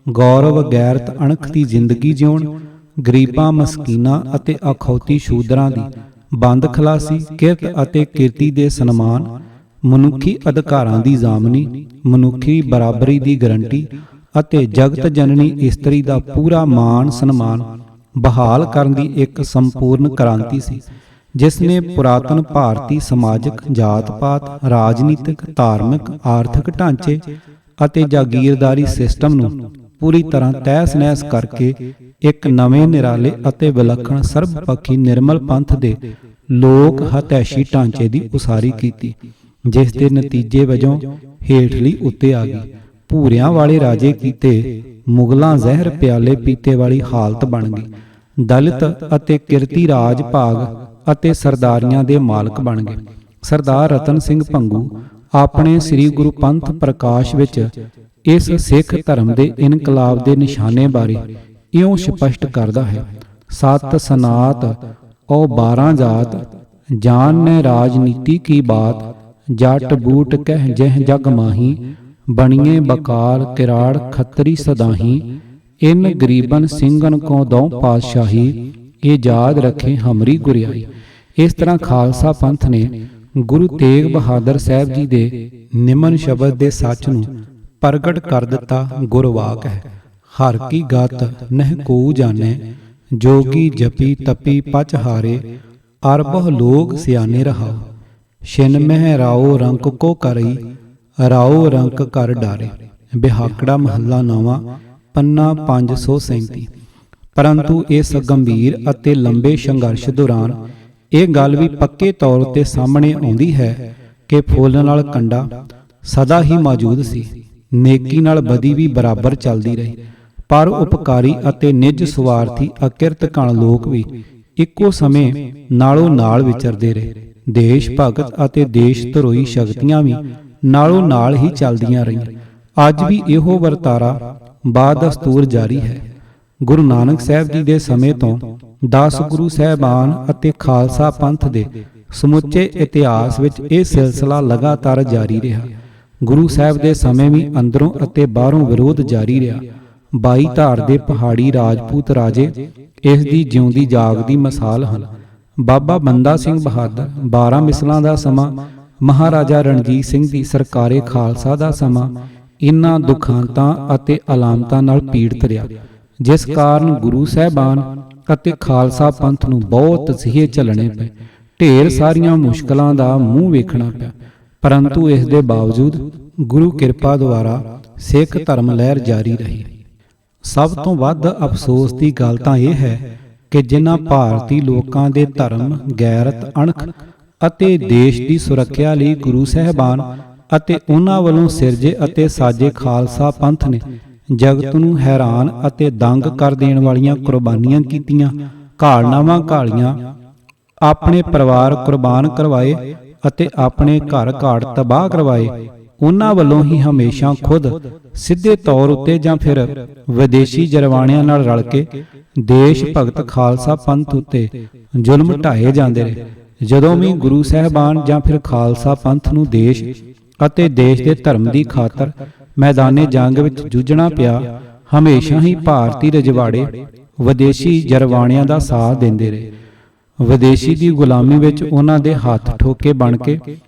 ਗੌਰਵ ਗੈਰਤ ਅਣਖ ਦੀ ਜ਼ਿੰਦਗੀ ਜਿਉਣ, ਗਰੀਬਾਂ ਮਸਕੀਨਾਂ ਅਤੇ ਅਖੌਤੀ ਸ਼ੂਦਰਾਂ ਦੀ ਬੰਦ ਖਲਾਸੀ, ਕਿਰਤ ਅਤੇ ਕਿਰਤੀ ਦੇ ਸਨਮਾਨ, ਮਨੁੱਖੀ ਅਧਿਕਾਰਾਂ ਦੀ ਜ਼ਾਮਨੀ, ਮਨੁੱਖੀ ਬਰਾਬਰੀ ਦੀ ਗਰੰਟੀ ਅਤੇ ਜਗਤ ਜਨਨੀ ਇਸਤਰੀ ਦਾ ਪੂਰਾ ਮਾਣ ਸਨਮਾਨ ਬਹਾਲ ਕਰਨ ਦੀ ਇੱਕ ਸੰਪੂਰਨ ਕ੍ਰਾਂਤੀ ਸੀ, ਜਿਸ ਨੇ ਪੁਰਾਤਨ ਭਾਰਤੀ ਸਮਾਜਿਕ, ਜਾਤ-ਪਾਤ, ਰਾਜਨੀਤਿਕ, ਧਾਰਮਿਕ, ਆਰਥਿਕ ਢਾਂਚੇ ਅਤੇ ਜਾਗੀਰਦਾਰੀ ਸਿਸਟਮ ਨੂੰ ਪੂਰੀ ਤਰ੍ਹਾਂ ਤਹਿਸ-ਨਹਿਸ ਕਰਕੇ ਇੱਕ ਨਵੇਂ ਨਿਰਾਲੇ ਅਤੇ ਵਿਲੱਖਣ ਸਰਬਪੱਖੀ ਨਿਰਮਲ ਪੰਥ ਦੇ ਲੋਕ ਹਤੈਸ਼ੀ ਢਾਂਚੇ ਦੀ ਉਸਾਰੀ ਕੀਤੀ, ਜਿਸ ਦੇ ਨਤੀਜੇ ਵਜੋਂ ਹੇਠਲੀ ਉੱਤੇ ਆ ਗਈ। ਭੂਰਿਆਂ ਵਾਲੇ ਰਾਜੇ ਕੀਤੇ, ਮੁਗਲਾਂ ਜ਼ਹਿਰ ਪਿਆਲੇ ਪੀਤੇ ਵਾਲੀ ਹਾਲਤ ਬਣ ਗਈ। ਦਲਿਤ ਅਤੇ ਕਿਰਤੀ ਰਾਜ ਭਾਗ ਅਤੇ ਸਰਦਾਰੀਆਂ ਦੇ ਮਾਲਕ ਬਣ ਗਏ। ਸਰਦਾਰ ਰਤਨ ਸਿੰਘ ਭੰਗੂ ਆਪਣੇ ਸ੍ਰੀ ਗੁਰੂ ਪੰਥ ਪ੍ਰਕਾਸ਼ ਵਿੱਚ ਇਸ ਸਿੱਖ ਧਰਮ ਦੇ ਇਨਕਲਾਬ ਦੇ ਨਿਸ਼ਾਨੇ ਬਾਰੇ ਇਉਂ ਸਪਸ਼ਟ ਕਰਦਾ ਹੈ: ਸਤ ਸਨਾਤ ਔ 12 ਜਾਤ, ਜਾਨ ਨੇ ਰਾਜਨੀਤੀ ਕੀ ਬਾਤ, ਜੱਟ ਬੂਟ ਕਹਿ ਜਹ ਜਗ ਮਾਹੀ, ਬਣੀਏ ਬਕਾਲ ਕਿਰਾੜ ਖੱਤਰੀ ਸਦਾਹੀ, ਇਨ ਗਰੀਬਨ ਸਿੰਘਨ ਕੋ ਦਉ ਪਾਤਸ਼ਾਹੀ, ਇਹ ਯਾਦ ਰੱਖੇ ਹਮਰੀ ਗੁਰਿਆਈ। ਇਸ ਤਰ੍ਹਾਂ ਖਾਲਸਾ ਪੰਥ ਨੇ ਗੁਰੂ ਤੇਗ ਬਹਾਦਰ ਸਾਹਿਬ ਜੀ ਦੇ ਨਿਮਨ ਸ਼ਬਦ ਦੇ ਸੱਚ ਨੂੰ ਪ੍ਰਗਟ ਕਰ ਦਿੱਤਾ। ਗੁਰਵਾਕ ਹੈ: ਹਰ ਕੀ ਗਤ ਨਹਿ ਕੋ ਜਾਣੈ, ਜੋਗੀ ਜਪੀ ਤਪੀ ਪਚ ਹਾਰੇ, ਅਰਬਹ ਲੋਕ ਸਿਆਣੇ ਰਹਾਓ, ਛਿਨ ਮਹਿ ਰਾਓ ਰੰਕ ਕੋ ਕਰਈ, ਰਾਓ ਰੰਕ ਕਰ ਡਾਰੇ। ਬਿਹਾਕੜਾ ਮਹੱਲਾ ਨੌਵਾਂ, ਪੰਨਾ 537। ਪਰੰਤੂ ਇਸ ਗੰਭੀਰ ਅਤੇ ਲੰਬੇ ਸੰਘਰਸ਼ ਦੌਰਾਨ ਇਹ ਗੱਲ ਵੀ ਪੱਕੇ ਤੌਰ ਤੇ ਸਾਹਮਣੇ ਆਉਂਦੀ ਹੈ ਕਿ ਫੁੱਲ ਨਾਲ ਕੰਡਾ ਸਦਾ ਹੀ ਮੌਜੂਦ ਸੀ। ਨੇਕੀ ਨਾਲ ਬਦੀ ਵੀ ਬਰਾਬਰ ਚੱਲਦੀ ਰਹੀ, ਪਰ ਉਪਕਾਰੀ ਅਤੇ ਨਿੱਜ ਸਵਾਰਥੀ ਅਕਿਰਤ ਕਣ ਲੋਕ ਵੀ ਇੱਕੋ ਸਮੇਂ ਨਾਲੋਂ ਨਾਲ ਵਿਚਰਦੇ ਰਹੇ। ਦੇਸ਼ ਭਗਤ ਅਤੇ ਦੇਸ਼ ਧਰੋਹੀ ਸ਼ਕਤੀਆਂ ਵੀ ਨਾਲੋਂ ਨਾਲ ਹੀ ਚੱਲਦੀਆਂ ਰਹੀਆਂ। ਅੱਜ ਵੀ ਇਹੋ ਵਰਤਾਰਾ ਬਾਦਸਤੂਰ ਜਾਰੀ ਹੈ। ਗੁਰੂ ਨਾਨਕ ਸਾਹਿਬ ਜੀ ਦੇ ਸਮੇਂ ਤੋਂ 10 ਗੁਰੂ ਸਾਹਿਬਾਨ ਅਤੇ ਖਾਲਸਾ ਪੰਥ ਦੇ ਸਮੁੱਚੇ ਇਤਿਹਾਸ ਵਿੱਚ ਇਹ ਸਿਲਸਿਲਾ ਲਗਾਤਾਰ ਜਾਰੀ ਰਿਹਾ। ਗੁਰੂ ਸਾਹਿਬ ਦੇ ਸਮੇਂ ਵੀ ਅੰਦਰੋਂ ਅਤੇ ਬਾਹਰੋਂ ਵਿਰੋਧ ਜਾਰੀ ਰਿਹਾ। 22 ਧਾਰ ਦੇ ਪਹਾੜੀ ਰਾਜਪੂਤ ਰਾਜੇ ਇਸ ਦੀ ਜਿਉਂਦੀ ਜਾਗਦੀ ਮਿਸਾਲ ਹਨ। ਬਾਬਾ ਬੰਦਾ ਸਿੰਘ ਬਹਾਦਰ, 12 ਮਿਸਲਾਂ ਦਾ ਸਮਾਂ, ਮਹਾਰਾਜਾ ਰਣਜੀਤ ਸਿੰਘ ਦੀ ਸਰਕਾਰੇ ਖਾਲਸਾ ਦਾ ਸਮਾਂ ਇਨ੍ਹਾਂ ਦੁਖਾਂਤਾਂ ਅਤੇ ਅਲਾਮਤਾਂ ਨਾਲ ਪੀੜਤ ਰਿਹਾ, ਜਿਸ ਕਾਰਨ ਗੁਰੂ ਸਾਹਿਬਾਨ ਅਤੇ ਖਾਲਸਾ ਪੰਥ ਨੂੰ ਬਹੁਤ ਜ਼ਹੀਏ ਝੱਲਣੇ ਪਏ। ਢੇਰ ਸਾਰੀਆਂ ਮੁਸ਼ਕਲਾਂ ਦਾ ਮੂੰਹ ਵੇਖਣਾ ਪਿਆ, ਪਰੰਤੂ ਇਸ ਦੇ ਬਾਵਜੂਦ ਗੁਰੂ ਕਿਰਪਾ ਦੁਆਰਾ ਸਿੱਖ ਧਰਮ ਲਹਿਰ ਜਾਰੀ ਰਹੀ। ਸਭ ਤੋਂ ਵੱਧ ਅਫਸੋਸ ਦੀ ਗੱਲ ਤਾਂ ਇਹ ਹੈ ਕਿ ਜਿਨ੍ਹਾਂ ਭਾਰਤੀ ਲੋਕਾਂ ਦੇ ਧਰਮ, ਗੈਰਤ, ਅਣਖ ਅਤੇ ਦੇਸ਼ ਦੀ ਸੁਰੱਖਿਆ ਲਈ ਗੁਰੂ ਸਾਹਿਬਾਨ ਅਤੇ ਉਹਨਾਂ ਵੱਲੋਂ ਸਿਰਜੇ ਅਤੇ ਸਾਜੇ ਖਾਲਸਾ ਪੰਥ ਨੇ ਜਗਤ ਨੂੰ ਹੈਰਾਨ ਅਤੇ ਦੰਗ ਕਰ ਦੇਣ ਵਾਲੀਆਂ ਕੁਰਬਾਨੀਆਂ ਕੀਤੀਆਂ, ਘਾਲਨਾਵਾਂ ਘਾਲੀਆਂ, ਆਪਣੇ ਪਰਿਵਾਰ ਕੁਰਬਾਨ ਕਰਵਾਏ ਅਤੇ ਆਪਣੇ ਘਰ ਘਾੜ ਤਬਾਹ ਕਰਵਾਏ, ਉਹਨਾਂ ਵੱਲੋਂ ਹੀ ਹਮੇਸ਼ਾ ਖੁਦ ਸਿੱਧੇ ਤੌਰ ਉੱਤੇ ਜਾਂ ਫਿਰ ਵਿਦੇਸ਼ੀ ਜਰਵਾਣਿਆਂ ਨਾਲ ਰਲ ਕੇ ਦੇਸ਼ ਭਗਤ ਖਾਲਸਾ ਪੰਥ ਉੱਤੇ ਜ਼ੁਲਮ ਢਾਏ ਜਾਂਦੇ ਰਹੇ। ਜਦੋਂ ਵੀ ਗੁਰੂ ਸਾਹਿਬਾਨ ਜਾਂ ਫਿਰ ਖਾਲਸਾ ਪੰਥ ਨੂੰ ਦੇਸ਼ ਅਤੇ ਦੇਸ਼ ਦੇ ਧਰਮ ਦੀ ਖਾਤਰ ਮੈਦਾਨੇ ਜੰਗ ਵਿੱਚ ਜੂਝਣਾ ਪਿਆ, ਹਮੇਸ਼ਾ ਹੀ ਭਾਰਤੀ ਰਜਵਾੜੇ ਵਿਦੇਸ਼ੀ ਜਰਵਾਣਿਆਂ ਦਾ ਸਾਥ ਦਿੰਦੇ ਰਹੇ। ਵਿਦੇਸ਼ੀ ਦੀ ਗੁਲਾਮੀ ਵਿੱਚ ਉਹਨਾਂ ਦੇ ਹੱਥ ਠੋਕੇ ਬਣ ਕੇ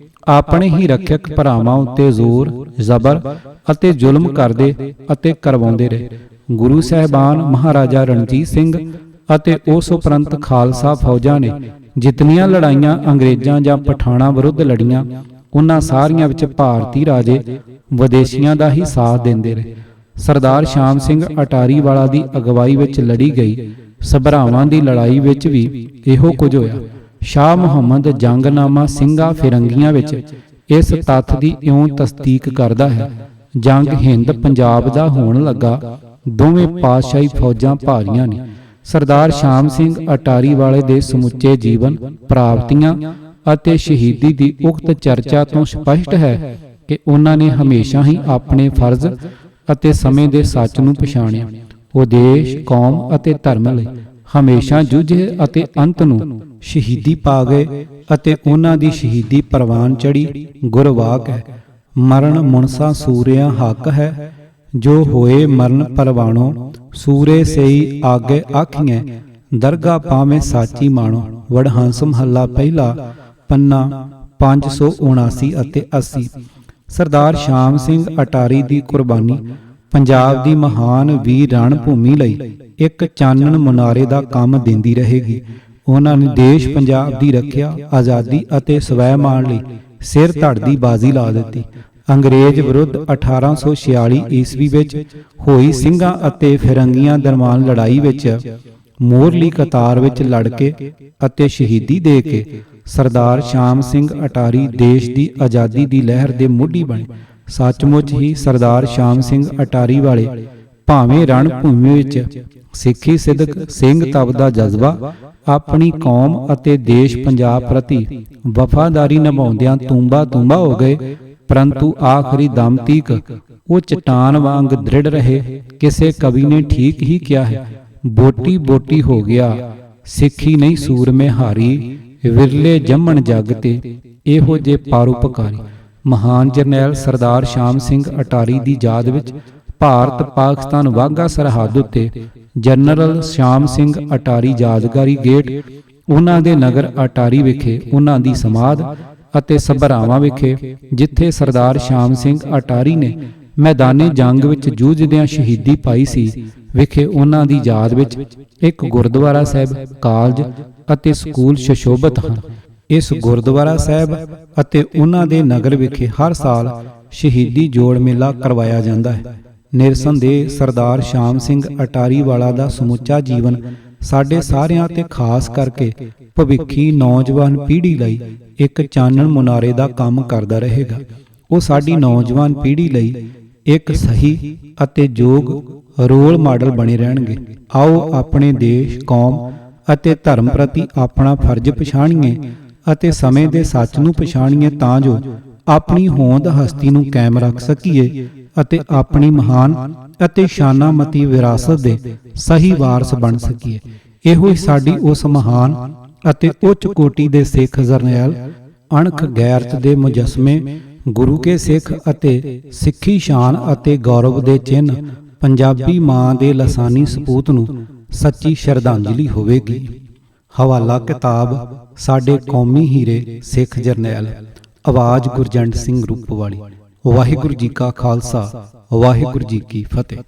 ਆਪਣੇ ਹੀ ਰੱਖਿਅਕ ਭਰਾਵਾਂ ਉੱਤੇ ਜ਼ੋਰ, ਜ਼ਬਰ ਅਤੇ ਜ਼ੁਲਮ ਕਰਦੇ ਅਤੇ ਕਰਵਾਉਂਦੇ ਰਹੇ। ਗੁਰੂ ਸਾਹਿਬਾਨ, ਮਹਾਰਾਜਾ ਰਣਜੀਤ ਸਿੰਘ ਅਤੇ ਉਸ ਉਪਰੰਤ ਖਾਲਸਾ ਫੌਜਾਂ ਨੇ ਜਿਤਨੀਆਂ ਲੜਾਈਆਂ ਅੰਗਰੇਜ਼ਾਂ ਜਾਂ ਪਠਾਣਾਂ ਵਿਰੁੱਧ ਲੜੀਆਂ, ਉਹਨਾਂ ਸਾਰੀਆਂ ਵਿੱਚ ਭਾਰਤੀ ਰਾਜੇ ਵਿਦੇਸ਼ੀਆਂ ਦਾ ਹੀ ਸਾਥ ਦਿੰਦੇ ਰਹੇ। ਸਰਦਾਰ ਸ਼ਾਮ ਸਿੰਘ ਅਟਾਰੀ ਵਾਲਾ ਦੀ ਅਗਵਾਈ ਵਿੱਚ ਲੜੀ ਗਈ ਸਭਰਾਵਾਂ ਦੀ ਲੜਾਈ ਵਿੱਚ ਵੀ ਇਹੋ ਕੁਝ ਹੋਇਆ। ਸ਼ਾਹ ਮੁਹੰਮਦ ਜੰਗਨਾਮਾ ਸਿੰਘਾਂ ਫਿਰੰਗੀਆਂ ਵਿੱਚ ਇਸ ਤੱਥ ਦੀ ਇਉਂ ਤਸਦੀਕ ਕਰਦਾ ਹੈ। ਜੰਗ ਹਿੰਦ ਪੰਜਾਬ ਦਾ ਹੋਣ ਲੱਗਾ, ਦੋਵੇਂ ਪਾਤਸ਼ਾਹੀ ਫੌਜਾਂ ਭਾਰੀਆਂ ਨੇ। ਸਰਦਾਰ ਸ਼ਾਮ ਸਿੰਘ ਅਟਾਰੀ ਵਾਲੇ ਦੇ ਸਮੁੱਚੇ ਜੀਵਨ, ਪ੍ਰਾਪਤੀਆਂ ਅਤੇ ਸ਼ਹੀਦੀ ਦੀ ਉਕਤ ਚਰਚਾ ਤੋਂ ਸਪਸ਼ਟ ਹੈ ਕਿ ਉਹਨਾਂ ਨੇ ਹਮੇਸ਼ਾ ਹੀ ਆਪਣੇ ਫਰਜ਼ ਅਤੇ ਸਮੇਂ ਦੇ ਸੱਚ ਨੂੰ ਪਛਾਣਿਆ। ਉਹ ਦੇਸ਼, ਕੌਮ ਅਤੇ ਧਰਮ ਲਈ ਹਮੇਸ਼ਾ ਜੂਝੇ ਅਤੇ ਅੰਤ ਨੂੰ ਸ਼ਹੀਦੀ ਪਾ ਗਏ ਅਤੇ ਉਹਨਾਂ ਦੀ ਸ਼ਹੀਦੀ ਪ੍ਰਵਾਨ ਚੜੀ ਗੁਰਵਾਕ ਹੈ। ਮਰਨ ਮੁਨਸਾ ਸੂਰਿਆ ਹੱਕ ਹੈ, ਜੋ ਹੋਏ ਮਰਨ ਪਰਵਾਣੋ, ਸੂਰੇ ਸਈ ਆਗੇ ਆਖੀਐ, ਦਰਗਾ ਪਾਵੇਂ ਸਾਚੀ ਮਾਣੋ। ਵਡਹੰਸ ਮਹੱਲਾ ਪਹਿਲਾ, ਪੰਨਾ 579 ਅਤੇ 80। ਸਰਦਾਰ ਸ਼ਾਮ ਸਿੰਘ ਅਟਾਰੀ ਦੀ ਕੁਰਬਾਨੀ ਪੰਜਾਬ ਦੀ ਮਹਾਨ ਵੀਰ ਰਣ ਭੂਮੀ ਲਈ ਇੱਕ ਚਾਨਣ ਮੁਨਾਰੇ ਦਾ ਕੰਮ ਦਿੰਦੀ ਰਹੇਗੀ। ਉਹਨਾਂ ਨੇ ਦੇਸ਼ ਪੰਜਾਬ ਦੀ ਰੱਖਿਆ, ਆਜ਼ਾਦੀ ਅਤੇ ਸਵੈਮਾਣ ਲਈ ਸਿਰ ਧੜ ਦੀ ਬਾਜ਼ੀ ਲਾ ਦਿੱਤੀ। ਅੰਗਰੇਜ਼ ਵਿਰੁੱਧ 1846 ਈਸਵੀ ਵਿੱਚ ਹੋਈ ਸਿੰਘਾਂ ਅਤੇ ਫਿਰੰਗੀਆਂ ਦਰਮਿਆਨ ਲੜਾਈ ਵਿੱਚ ਮੋਹਰਲੀ ਕਤਾਰ ਵਿੱਚ ਲੜ ਕੇ ਅਤੇ ਸ਼ਹੀਦੀ ਦੇ ਕੇ ਸਰਦਾਰ ਸ਼ਾਮ ਸਿੰਘ ਅਟਾਰੀ ਦੇਸ਼ ਦੀ ਆਜ਼ਾਦੀ ਦੀ ਲਹਿਰ ਦੇ ਮੋਢੀ ਬਣੇ। ਸੱਚਮੁੱਚ ਹੀ ਸਰਦਾਰ ਸ਼ਾਮ ਸਿੰਘ ਅਟਾਰੀ ਵਾਲੇ ਭਾਵੇਂ ਰਣ ਭੂਮੀ ਵਿੱਚ ਸਿੱਖੀ ਸਿਦਕ ਸਿੰਘ ਤਪ ਦਾ ਜਜ਼ਬਾ ਆਪਣੀ ਕੌਮ ਅਤੇ ਦੇਸ਼ ਪੰਜਾਬ ਪ੍ਰਤੀ ਵਫਾਦਾਰੀ ਨਿਭਾਉਂਦਿਆਂ ਤੂੰਬਾ ਤੂੰਬਾ ਹੋ ਗਏ, ਪਰੰਤੂ ਆਖਰੀ ਦਮ ਤੀਕ ਉਹ ਚਟਾਨ ਵਾਂਗ ਦ੍ਰਿੜ ਰਹੇ। ਕਿਸੇ ਕਵੀ ਨੇ ਠੀਕ ਹੀ ਕਿਹਾ ਹੈ, ਬੋਟੀ ਬੋਟੀ ਹੋ ਗਿਆ ਸਿੱਖੀ ਨਹੀਂ ਸੂਰਮੇ ਹਾਰੀ, ਵਿਰਲੇ ਜੰਮਣ ਜੱਗ ਤੇ ਇਹੋ ਜੇ ਪਰਉਪਕਾਰੀ। ਮਹਾਨ ਜਰਨੈਲ ਸਰਦਾਰ ਸ਼ਾਮ ਸਿੰਘ ਅਟਾਰੀ ਦੀ ਯਾਦ ਵਿੱਚ ਭਾਰਤ ਪਾਕਿਸਤਾਨ ਵਾਘਾ ਸਰਹੱਦ ਉੱਤੇ ਜਨਰਲ ਸ਼ਾਮ ਸਿੰਘ ਅਟਾਰੀ ਯਾਦਗਾਰੀ ਗੇਟ, ਉਹਨਾਂ ਦੇ ਨਗਰ ਅਟਾਰੀ ਵਿਖੇ ਉਹਨਾਂ ਦੀ ਸਮਾਧ ਅਤੇ ਸਭਰਾਵਾਂ ਵਿਖੇ ਜਿੱਥੇ ਸਰਦਾਰ ਸ਼ਾਮ ਸਿੰਘ ਅਟਾਰੀ ਨੇ ਮੈਦਾਨੇ ਜੰਗ ਵਿੱਚ ਜੂਝਦਿਆਂ ਸ਼ਹੀਦੀ ਪਾਈ ਸੀ, ਵਿਖੇ ਉਹਨਾਂ ਦੀ ਯਾਦ ਵਿੱਚ ਇੱਕ ਗੁਰਦੁਆਰਾ ਸਾਹਿਬ, ਕਾਲਜ ਅਤੇ ਸਕੂਲ ਸੁਸ਼ੋਭਿਤ ਹਨ। ਇਸ ਗੁਰਦੁਆਰਾ ਸਾਹਿਬ ਅਤੇ ਉਹਨਾਂ ਦੇ ਨਗਰ ਵਿਖੇ ਹਰ ਸਾਲ ਸ਼ਹੀਦੀ ਜੋੜ ਮੇਲਾ ਕਰਵਾਇਆ ਜਾਂਦਾ ਹੈ। ਨਿਰਸੰਦੇਹ ਸਰਦਾਰ ਸ਼ਾਮ ਸਿੰਘ ਅਟਾਰੀ ਵਾਲਾ ਦਾ ਸਮੁੱਚਾ ਜੀਵਨ ਸਾਡੇ ਸਾਰਿਆਂ ਤੇ ਖਾਸ ਕਰਕੇ ਭਵਿੱਖੀ ਨੌਜਵਾਨ ਪੀੜ੍ਹੀ ਲਈ ਇੱਕ ਚਾਨਣ ਮੁਨਾਰੇ ਦਾ ਕੰਮ ਕਰਦਾ ਰਹੇਗਾ। ਉਹ ਸਾਡੀ ਨੌਜਵਾਨ ਪੀੜ੍ਹੀ ਲਈ ਇੱਕ ਸਹੀ ਅਤੇ ਯੋਗ ਰੋਲ ਮਾਡਲ ਬਣੇ ਰਹਿਣਗੇ। ਆਓ ਆਪਣੇ ਦੇਸ਼, ਕੌਮ ਅਤੇ ਧਰਮ ਪ੍ਰਤੀ ਆਪਣਾ ਫਰਜ਼ ਪਛਾਣੀਏ ਅਤੇ ਸਮੇਂ ਦੇ ਸੱਚ ਨੂੰ ਪਛਾਣੀਏ, ਤਾਂ ਜੋ ਆਪਣੀ ਹੋਂਦ ਹਸਤੀ ਨੂੰ ਕਾਇਮ ਰੱਖ ਸਕੀਏ ਅਤੇ ਆਪਣੀ ਮਹਾਨ ਅਤੇ ਸ਼ਾਨਾਮਤੀ ਵਿਰਾਸਤ ਦੇ ਸਹੀ ਵਾਰਸ ਬਣ ਸਕੀਏ। ਇਹੋ ਹੀ ਸਾਡੀ ਉਸ ਮਹਾਨ ਅਤੇ ਉੱਚ ਕੋਟੀ ਦੇ ਸਿੱਖ ਜਰਨੈਲ, ਅਣਖ ਗੈਰਤ ਦੇ ਮੁਜੱਸਮੇ, ਗੁਰੂ ਕੇ ਸਿੱਖ ਅਤੇ ਸਿੱਖੀ ਸ਼ਾਨ ਅਤੇ ਗੌਰਵ ਦੇ ਚਿੰਨ੍ਹ ਪੰਜਾਬੀ ਮਾਂ ਦੇ ਲਸਾਨੀ ਸਪੂਤ ਨੂੰ ਸੱਚੀ ਸ਼ਰਧਾਂਜਲੀ ਹੋਵੇਗੀ। ਹਵਾਲਾ ਕਿਤਾਬ ਸਾਡੇ ਕੌਮੀ ਹੀਰੇ ਸਿੱਖ ਜਰਨੈਲ। ਆਵਾਜ਼ ਗੁਰਜੰਟ ਸਿੰਘ ਰੂਪਵਾਲੀ। ਵਾਹਿਗੁਰੂ ਜੀ ਕਾ ਖਾਲਸਾ, ਵਾਹਿਗੁਰੂ ਜੀ ਕੀ ਫਤਿਹ।